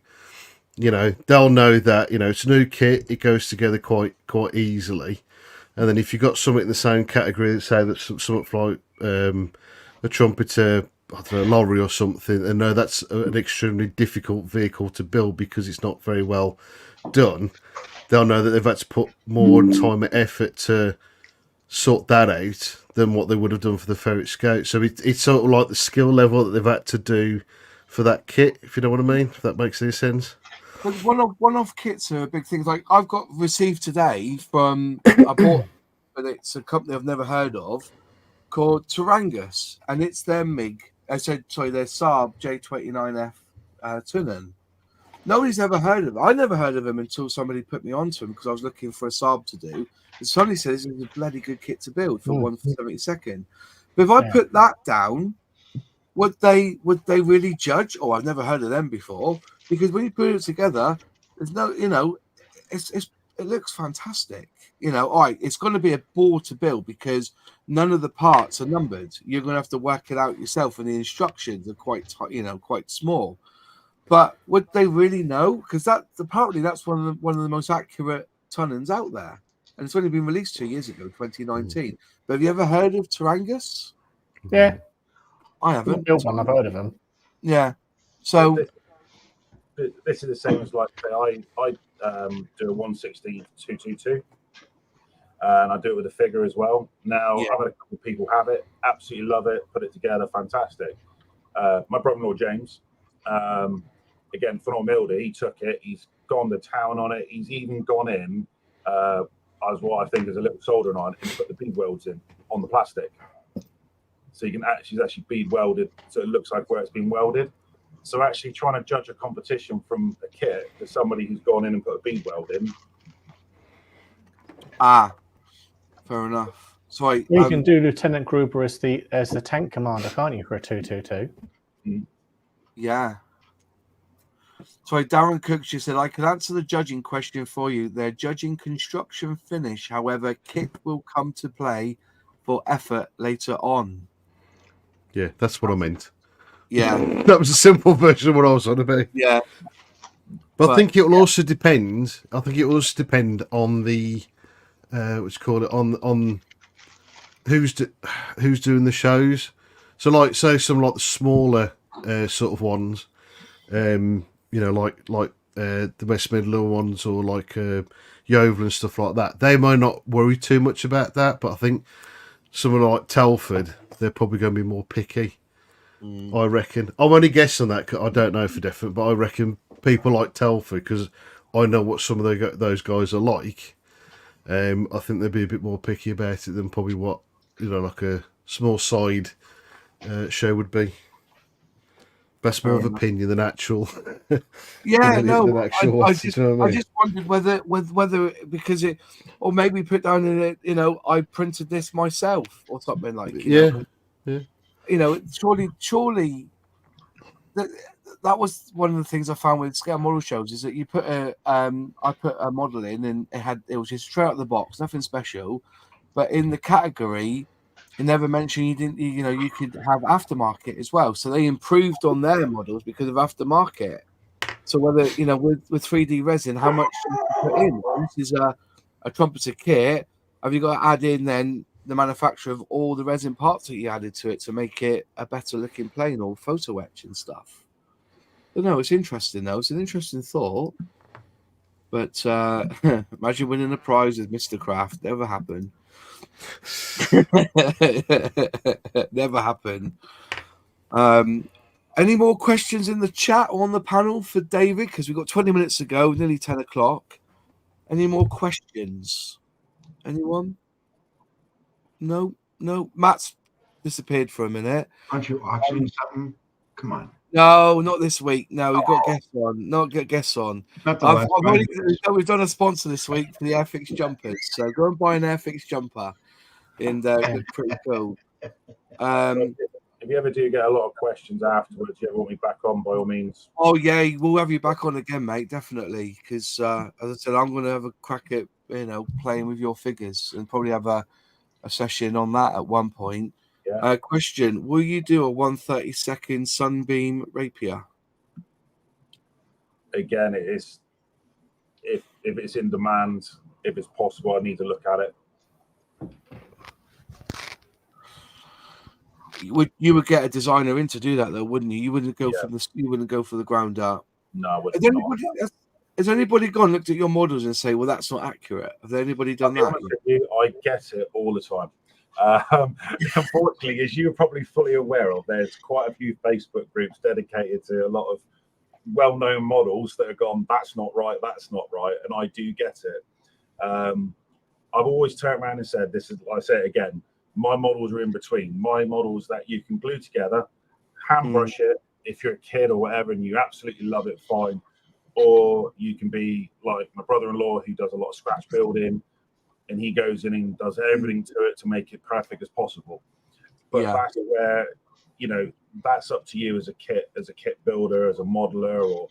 You know, they'll know that it's a new kit. It goes together quite easily. And then if you've got something in the same category, say that's something like a trumpeter, I don't know, lorry or something, and no, that's an extremely difficult vehicle to build because it's not very well done. They'll know that they've had to put more time and effort to sort that out than what they would have done for the Ferret Scout. So it's sort of like the skill level that they've had to do for that kit, if you know what I mean, if that makes any sense. But one-off kits are a big thing. Like I've got received today from I bought, but it's a company I've never heard of called Tarangus, and it's their MiG. Their Saab J29F Tunnen. Nobody's ever heard of them. I never heard of them until somebody put me onto them because I was looking for a Saab to do. And somebody said this is a bloody good kit to build for 1/72. But if I put that down, would they really judge? Oh, I've never heard of them before. Because when you put it together, there's no, it looks fantastic. All right, it's going to be a bore to build because none of the parts are numbered. You're going to have to work it out yourself, and the instructions are quite small. But would they really know? Because apparently that's one of the most accurate Tunnens out there, and it's only been released 2 years ago, 2019. But have you ever heard of Tarangus? Yeah, I haven't. I've heard of them. Yeah, so. This is the same as like say I do a 160-222, and I do it with a figure as well. Now I've had a couple of people have it, absolutely love it, put it together, fantastic. My brother-in-law James, again phenomenal milder, he took it, he's gone to town on it, he's even gone in as what I think is a little soldering iron and put the bead welds in on the plastic, so you can actually bead welded, so it looks like where it's been welded. So actually trying to judge a competition from a kit to somebody who's gone in and put a bead weld in. Fair enough. So you can do Lieutenant Gruber as the tank commander, can't you, for a 222? Yeah. Sorry, Darren Cook just said, I can answer the judging question for you. They're judging construction finish. However, kit will come to play for effort later on. Yeah, that's what I meant. Yeah. That was a simple version of what I was on about. Yeah. But I think it will also depend. I think it will also depend on the on who's doing the shows. So like say some like the smaller sort of ones, like the West Midland ones or like Yeovil and stuff like that. They might not worry too much about that, but I think someone like Telford, they're probably going to be more picky. I reckon. I'm only guessing that 'cause I don't know for definite, but I reckon people like Telford, because I know what some of those guys are like. I think they'd be a bit more picky about it than probably what like a small side show would be. That's more of opinion than actual. Yeah, than actual I just wondered whether because it, or maybe put down in it, I printed this myself or something like. Yeah. Surely that was one of the things I found with scale model shows is that you put I put a model in and it was just straight out of the box, nothing special, but in the category it never mentioned you could have aftermarket as well. So they improved on their models because of aftermarket. So whether with 3D resin, how much do you put in? Well, this is a trumpeter kit. Have you got to add in then the manufacture of all the resin parts that you added to it to make it a better looking plane or photo etch and stuff? But no, it's interesting though. It's an interesting thought. But imagine winning a prize with Mr. Craft. Never happened. Never happened. Any more questions in the chat or on the panel for David? Because we've got 20 minutes to go, nearly 10 o'clock. Any more questions? Anyone? No. Matt's disappeared for a minute. Aren't you watching something? Come on. No, not this week. No, we've got guests on. Not get guests on. We've done a sponsor this week for the Airfix jumpers. So go and buy an Airfix jumper. And look pretty cool. If you ever do get a lot of questions afterwards, you ever want me back on, by all means. Oh, yeah, we'll have you back on again, mate, definitely. Because, as I said, I'm going to have a crack at playing with your figures, and probably have a session on that at one point. Yeah. Question: will you do a 1/32 sunbeam rapier? Again, it is if it's in demand, if it's possible, I need to look at it. You would get a designer in to do that, though, wouldn't you? You wouldn't go Yeah. for the ground up. No, I wouldn't. Has anybody gone looked at your models and say, "Well, that's not accurate"? Have anybody done I'll be that? honest with you, I get it all the time. Unfortunately, as you're probably fully aware of, there's quite a few Facebook groups dedicated to a lot of well-known models that have gone, "That's not right, that's not right," and I do get it. I've always turned around and said, "This is," I say it again, my models are in between. My models that you can glue together, hand brush it if you're a kid or whatever, and you absolutely love it, fine. Or you can be like my brother-in-law who does a lot of scratch building, and he goes in and does everything to it to make it perfect as possible. But that's where, that's up to you as a kit builder, as a modeler,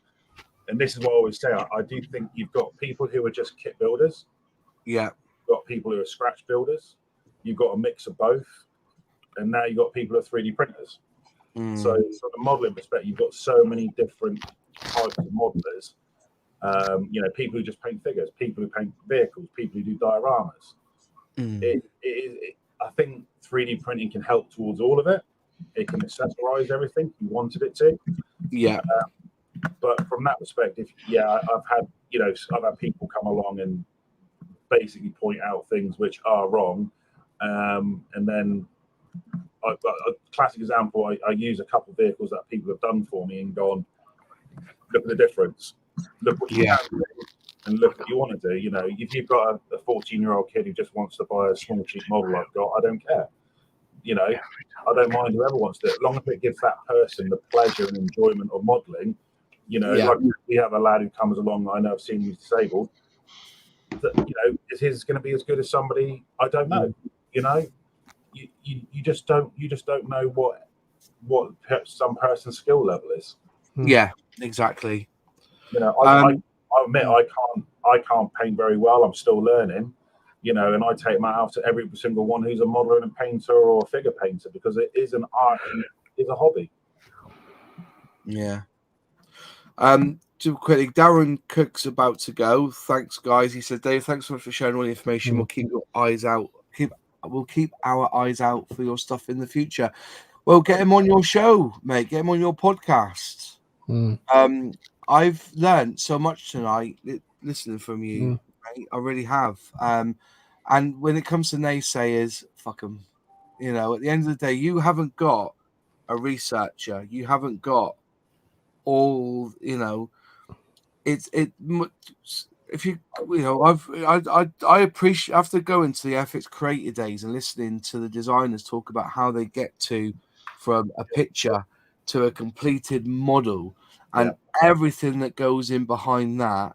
and this is what I always say. I do think you've got people who are just kit builders. Yeah. You've got people who are scratch builders. You've got a mix of both. And now you've got people who are 3D printers. So from a modeling perspective, you've got so many different types of modelers. People who just paint figures, people who paint vehicles, people who do dioramas. I think 3D printing can help towards all of it. It can accessorize everything if you wanted it to. Yeah. But from that perspective, I've had people come along and basically point out things which are wrong. And then a classic example, I use a couple of vehicles that people have done for me and gone, look at the difference. Look what you can do and look what you want to do. If you've got a 14-year-old kid who just wants to buy a small cheap model I've got, I don't care. I don't mind whoever wants to do it, as long as it gives that person the pleasure and enjoyment of modeling. Like we have a lad who comes along, I know I've seen he's disabled. Is his going to be as good as somebody? I don't know. You just don't know what some person's skill level is. Yeah, exactly. I admit I can't paint very well. I'm still learning, and I take my out to every single one who's a modeler and a painter or a figure painter, because it is an art and it is a hobby. Yeah. Too quickly, Darren Cook's about to go. Thanks, guys. He said, Dave, thanks so much for sharing all the information. We'll keep your eyes out. We'll keep our eyes out for your stuff in the future. Well, get him on your show, mate. Get him on your podcast. I've learned so much tonight listening from you. Mate. I really have. And when it comes to naysayers, fuck them. At the end of the day, you haven't got a researcher. You haven't got all. If you I appreciate after going to the Airfix Creator Days and listening to the designers talk about how they get from a picture to a completed model and everything that goes in behind that.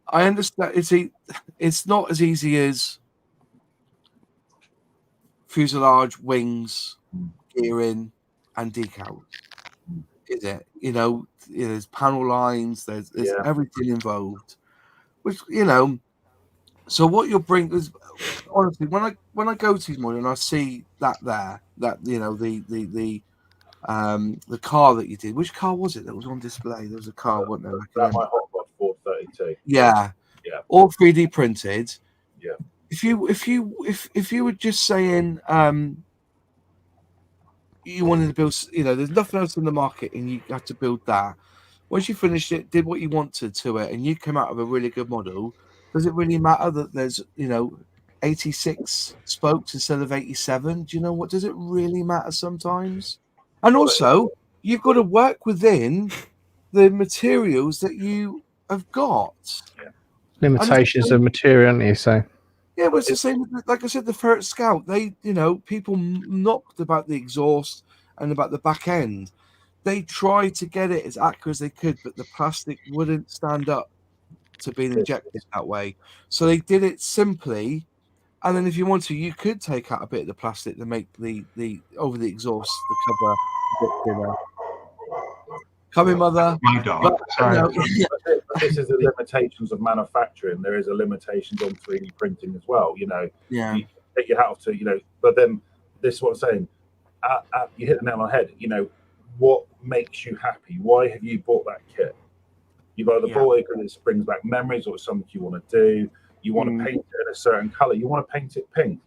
I understand it's not as easy as fuselage, wings, gearing, and decals. Is it? There's panel lines, there's everything involved. Which, so what you'll bring is, honestly, when I go to these morning and I see that the car that you did, which car was it that was on display? There was a car, wasn't there? That my Hot Rod 432. Yeah. All 3D printed. Yeah. If you were just saying you wanted to build, there's nothing else in the market and you had to build that. Once you finished it, did what you wanted to it, and you came out of a really good model, does it really matter that there's 86 spokes instead of 87? Do you know what? Does it really matter sometimes? And also, you've got to work within the materials that you have got. Limitations of material, you say? Yeah, but it's the same. Like I said, the Ferret Scout, people knocked about the exhaust and about the back end. They tried to get it as accurate as they could, but the plastic wouldn't stand up to being injected that way. So they did it simply. And then if you want to, you could take out a bit of the plastic to make the over the exhaust, the cover a bit thinner. Come in, mother. My dog. But, Sorry. no, But this is the limitations of manufacturing. There is a limitations on 3D printing as well. You know, yeah, you take your hat off to, you know, but then this is what I'm saying. You hit the nail on the head. You know, what makes you happy? Why have you bought that kit? You've either bought it because it brings back memories, or it's something you want to do. You want to paint it in a certain color. You want to paint it pink.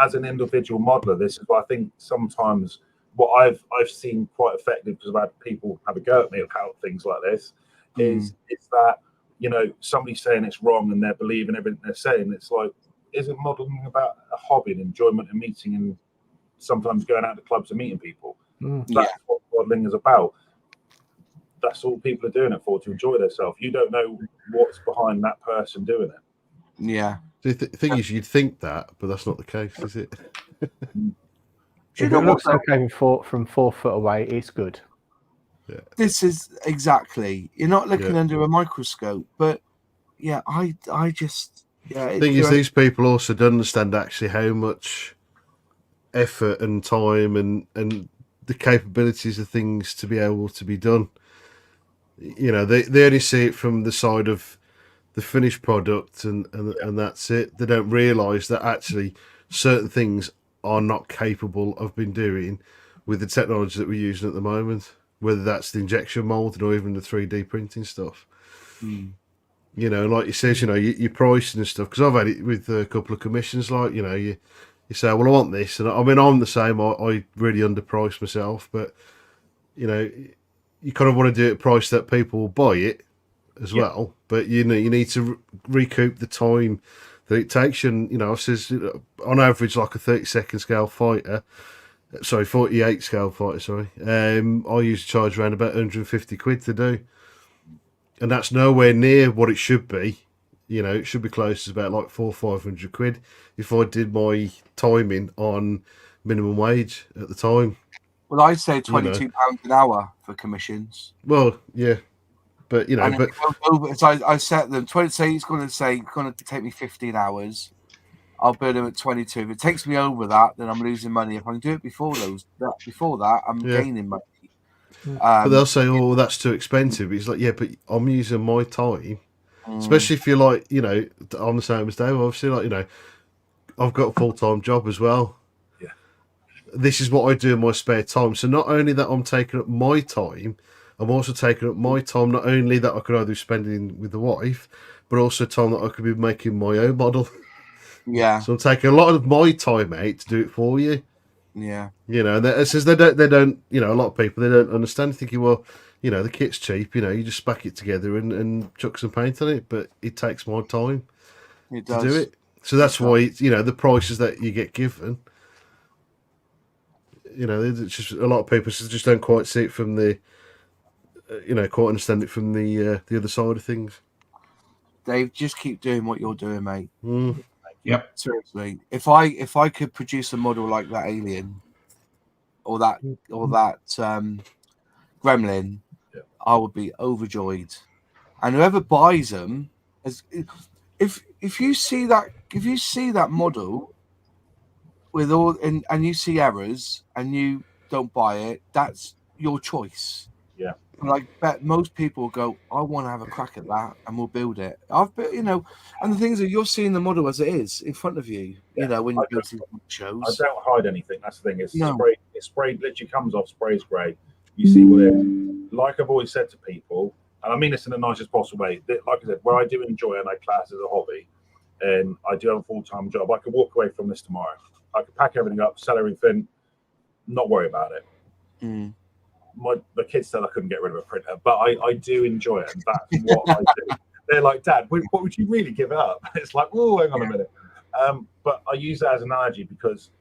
As an individual modeler, this is what I think sometimes what I've seen quite effective, because I've had people have a go at me about things like this, is that, you know, somebody's saying it's wrong and they're believing everything they're saying. It's like, isn't modeling about a hobby and enjoyment and meeting and sometimes going out to clubs and meeting people? That's what modeling is about. That's all people are doing it for, to enjoy themselves. You don't know what's behind that person doing it. yeah. The thing is, you'd think that, but that's not the case, is it? If it looks okay from 4 foot away, it's good. Yeah. This is exactly. You're not looking under a microscope, but I just The thing is, these people also don't understand actually how much effort and time and the capabilities of things to be able to be done. You know, they only see it from the side of the finished product and that's it. They don't realise that actually certain things are not capable of being doing with the technology that we're using at the moment, whether that's the injection molding or even the 3D printing stuff. You know, like you says, you know, your pricing and stuff, because I've had it with a couple of commissions, like, you know, you say, well, I want this, and I mean, I'm the same. I really underprice myself, but, you know, you kind of want to do it at a price that people will buy it as well, but you know, you need to recoup the time that it takes you. And, you know, I says on average, like a 30-second scale fighter, 48 scale fighter, I usually charge around about 150 quid to do, and that's nowhere near what it should be. You know, it should be close to about like 400-500 quid if I did my timing on minimum wage at the time. Well, I'd say £22 an hour for commissions. Well, yeah. But, you know, and so I set them 20. Say it's going to take me 15 hours. I'll bill them at 22. If it takes me over that, then I'm losing money. If I can do it before that, I'm gaining money. But they'll say, "Oh, that's too expensive." It's like, yeah, but I'm using my time, especially if you're like, you know, I'm the same as Dave. Obviously, like, you know, I've got a full-time job as well. Yeah, this is what I do in my spare time. So not only that I'm taking up my time, I'm also taking up my time, not only that I could either be spending with the wife, but also time that I could be making my own model. Yeah. So I'm taking a lot of my time out to do it for you. Yeah. You know, it says they don't, you know, a lot of people, they don't understand, thinking, well, you know, the kit's cheap, you know, you just spack it together and chuck some paint on it, but it takes more time to do it. So that's why, you know, the prices that you get given, you know, it's just a lot of people just don't quite see it from the, you know, quite understand it from the other side of things. Dave, just keep doing what you're doing, mate. Yep. Seriously, if I could produce a model like that alien, or that gremlin, I would be overjoyed. And whoever buys them, if you see that model with all and you see errors and you don't buy it, that's your choice. Yeah. And I bet most people will go, I want to have a crack at that, and we'll build it. I've built, you know, and the things that you're seeing the model as it is in front of you, you know, when you go to shows. I don't hide anything. That's the thing. It's sprayed. It's sprayed. Literally comes off. Sprays grey. You see what it is. Like I've always said to people, and I mean this in the nicest possible way. Like I said, where I do enjoy and I class as a hobby, and I do have a full-time job, I could walk away from this tomorrow. I could pack everything up, sell everything, not worry about it. The kids said I couldn't get rid of a printer, but I do enjoy it, and that's what I do. They're like, Dad, what would you really give up? It's like, oh, hang on a minute. But I use that as an analogy because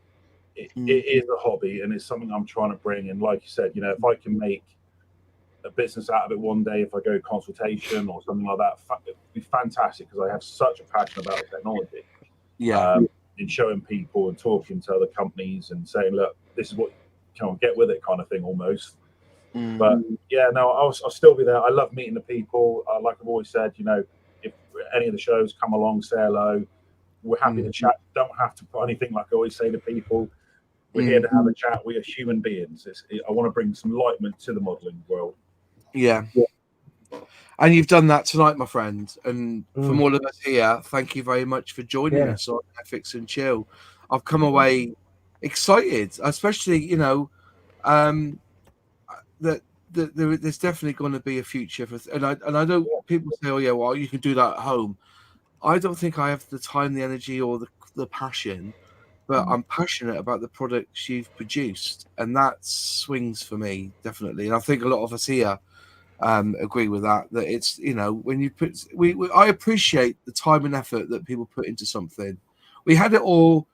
it is a hobby and it's something I'm trying to bring. And like you said, you know, if I can make a business out of it one day, if I go consultation or something like that, it'd be fantastic because I have such a passion about technology. Yeah. In showing people and talking to other companies and saying, look, this is what you can get with it, kind of thing almost. But yeah, no, I'll still be there. I love meeting the people. Like I've always said, you know, if any of the shows come along, say hello. We're happy to chat. Don't have to put anything, like I always say to people. We're here to have a chat. We are human beings. I want to bring some enlightenment to the modelling world. Yeah. And you've done that tonight, my friend. And from all of us here, thank you very much for joining us on Airfix and Chill. I've come away excited, especially, you know, that there's definitely going to be a future for, and I know people say, oh yeah, well you can do that at home. I don't think I have the time, the energy, or the passion, but I'm passionate about the products you've produced, and that swings for me definitely. And I think a lot of us here agree with that. That it's, you know, when you put I appreciate the time and effort that people put into something. We had it all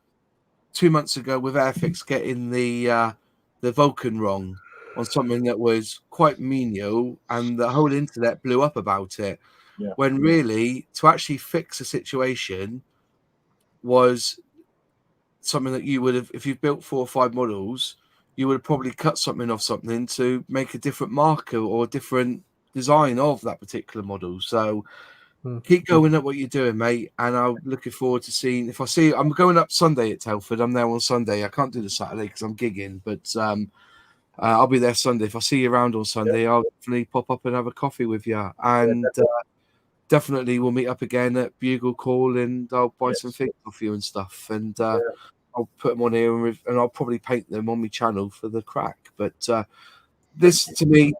2 months ago with Airfix getting the Vulcan wrong on something that was quite menial, and the whole internet blew up about it. Yeah. When really, to actually fix a situation was something that you would have, if you've built 4 or 5 models, you would have probably cut something off something to make a different marker or different design of that particular model. So keep going at what you're doing, mate. And I'm looking forward to seeing, if I see, I'm going up Sunday at Telford. I'm there on Sunday. I can't do the Saturday because I'm gigging, but I'll be there Sunday. If I see you around on Sunday, I'll definitely pop up and have a coffee with you. And definitely we'll meet up again at Bugle Call, and I'll buy some things off you and stuff. And I'll put them on here, and I'll probably paint them on my channel for the crack. But this, to me,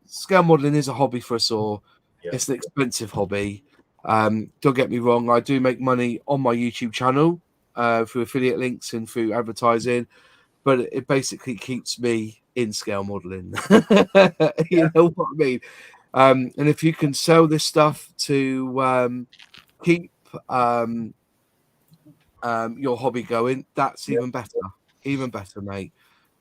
scale modeling is a hobby for us all. It's an expensive hobby. Don't get me wrong, I do make money on my YouTube channel through affiliate links and through advertising, but it basically keeps me in scale modeling. You know what I mean? And if you can sell this stuff to keep your hobby going, that's even better, mate.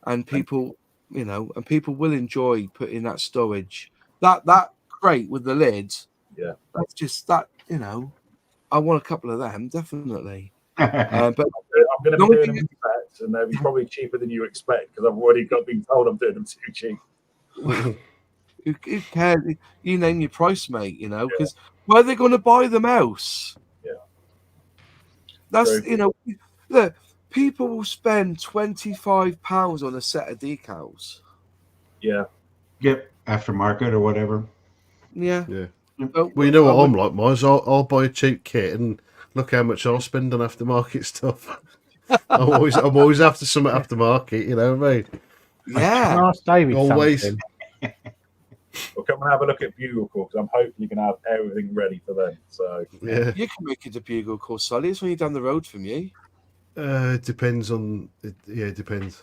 And people, you know, and people will enjoy putting that storage, that crate with the lids. Yeah, that's just that, you know, I want a couple of them, definitely. But I'm going to be doing them in sets, and they'll be probably cheaper than you expect because I've already been told I'm doing them too cheap. Who cares? You name your price, mate, you know, because where are they going to buy them else? Yeah. That's True. You know, look, people will spend £25 on a set of decals. Yeah. Yep, aftermarket or whatever. Yeah. Well, you know what I'm like, Miles. I'll buy a cheap kit and look how much I'll spend on aftermarket stuff. I'm always after some aftermarket, you know what I mean? Yeah. Ask David always. something. We'll come and have a look at Bugle Call because I'm hoping you can have everything ready for them. So yeah, you can make it a Bugle Call, Solly. It's when you're down the road from you. It depends on. It depends.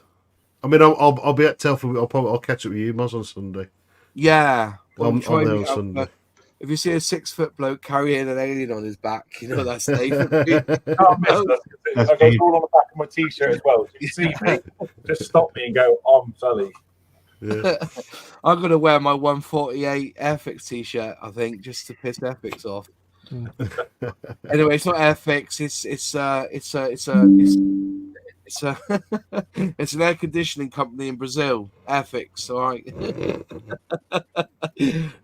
I mean, I'll be at Telford. I'll catch up with you, Miles, on Sunday. Yeah, I'm there on Sunday. If you see a 6-foot bloke carrying an alien on his back, you know that's David. I miss that. Okay, it's all on the back of my t-shirt as well. If you see me, just stop me and go, I'm Sully. Yeah. I'm going to wear my 148 Airfix t-shirt, I think, just to piss Airfix off. Anyway, it's not Airfix. It's an air conditioning company in Brazil, Airfix. All right.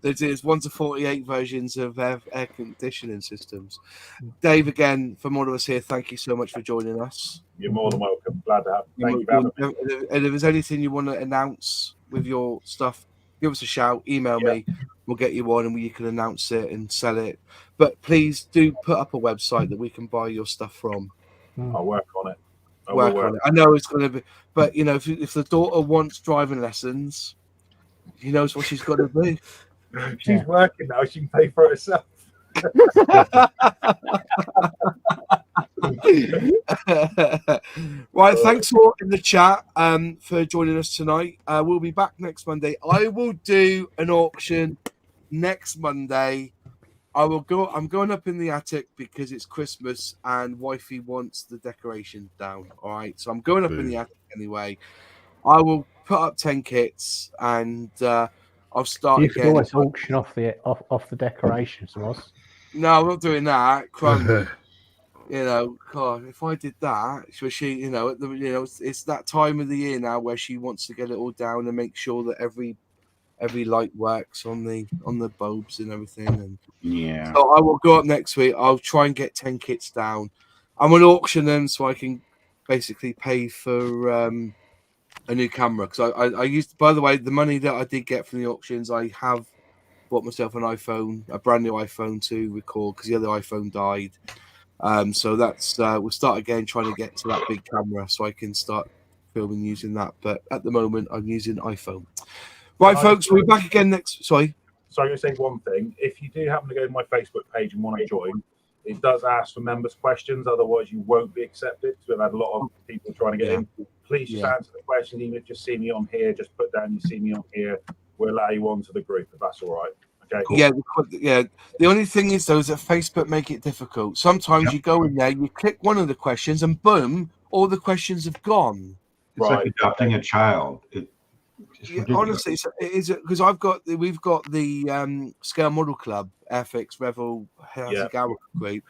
There's 1 to 48 versions of air conditioning systems. Dave, again, from all of us here, thank you so much for joining us. You're more than welcome. Glad to have you. Thank you for having me. And if there's anything you want to announce with your stuff, give us a shout, email me, we'll get you on and you can announce it and sell it. But please do put up a website that we can buy your stuff from. I'll work on it. I know it's going to be, but you know, if the daughter wants driving lessons, she knows what she's got to do. She's working now. She can pay for it herself. Right, thanks all in the chat for joining us tonight. We'll be back next Monday. I will do an auction next Monday. I'm going up in the attic because it's Christmas and wifey wants the decoration down. All right, so I'm going up in the attic anyway. I will put up 10 kits and I'll start you again. could always auction off the decorations, Ross. No, I'm not doing that. Crummy. You know, God, if I did that, she, you know, it's that time of the year now where she wants to get it all down and make sure that every light works on the bulbs and everything. And yeah, so I will go up next week. I'll try and get 10 kits down. I'm going to auction them so I can basically pay for a new camera because I used. By the way, the money that I did get from the auctions, I have bought myself an iPhone, a brand new iPhone to record because the other iPhone died. So that's we'll start again trying to get to that big camera so I can start filming using that. But at the moment, I'm using iPhone. Right, folks, we'll be back again next. Sorry. So I'm going to say one thing. If you do happen to go to my Facebook page and want to join, it does ask for members' questions. Otherwise, you won't be accepted. Because we've had a lot of people trying to get in. Please just answer the question. Even if you see me on here, just put down you see me on here. We'll allow you onto the group if that's all right. Okay. Cool. Yeah. The only thing is, though, is that Facebook make it difficult. Sometimes you go in there, you click one of the questions, and boom, all the questions have gone. It's like adopting a child. Honestly, it is because we've got the Scale Model Club, Airfix Revel group,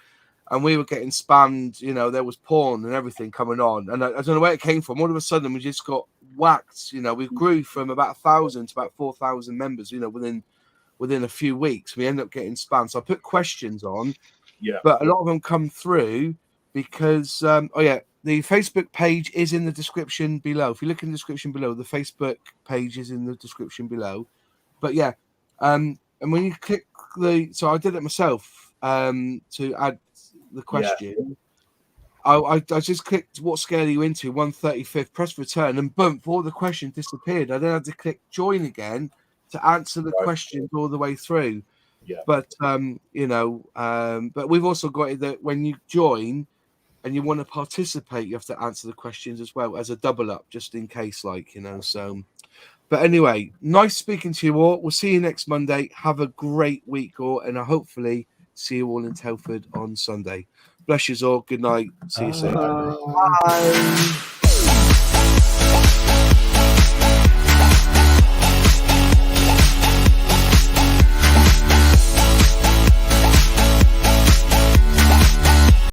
and we were getting spammed. You know, there was porn and everything coming on, and I don't know where it came from. All of a sudden, we just got whacked. You know, we grew from about 1,000 to about 4,000 members. You know, within a few weeks, we end up getting spammed. So I put questions on, but a lot of them come through because the Facebook page is in the description below. If you look in the description below, the Facebook page is in the description below. But and when you click so I did it myself to add the question. I just clicked what scale are you into, 135th, press return, and boom, all the questions disappeared. I then had to click join again to answer the questions all the way through. But but we've also got it that when you join and you want to participate, you have to answer the questions as well as a double up, just in case, so. But anyway, nice speaking to you all. We'll see you next Monday. Have a great week, all, and I hopefully see you all in Telford on Sunday. Bless you all. Good night. See you soon. Bye.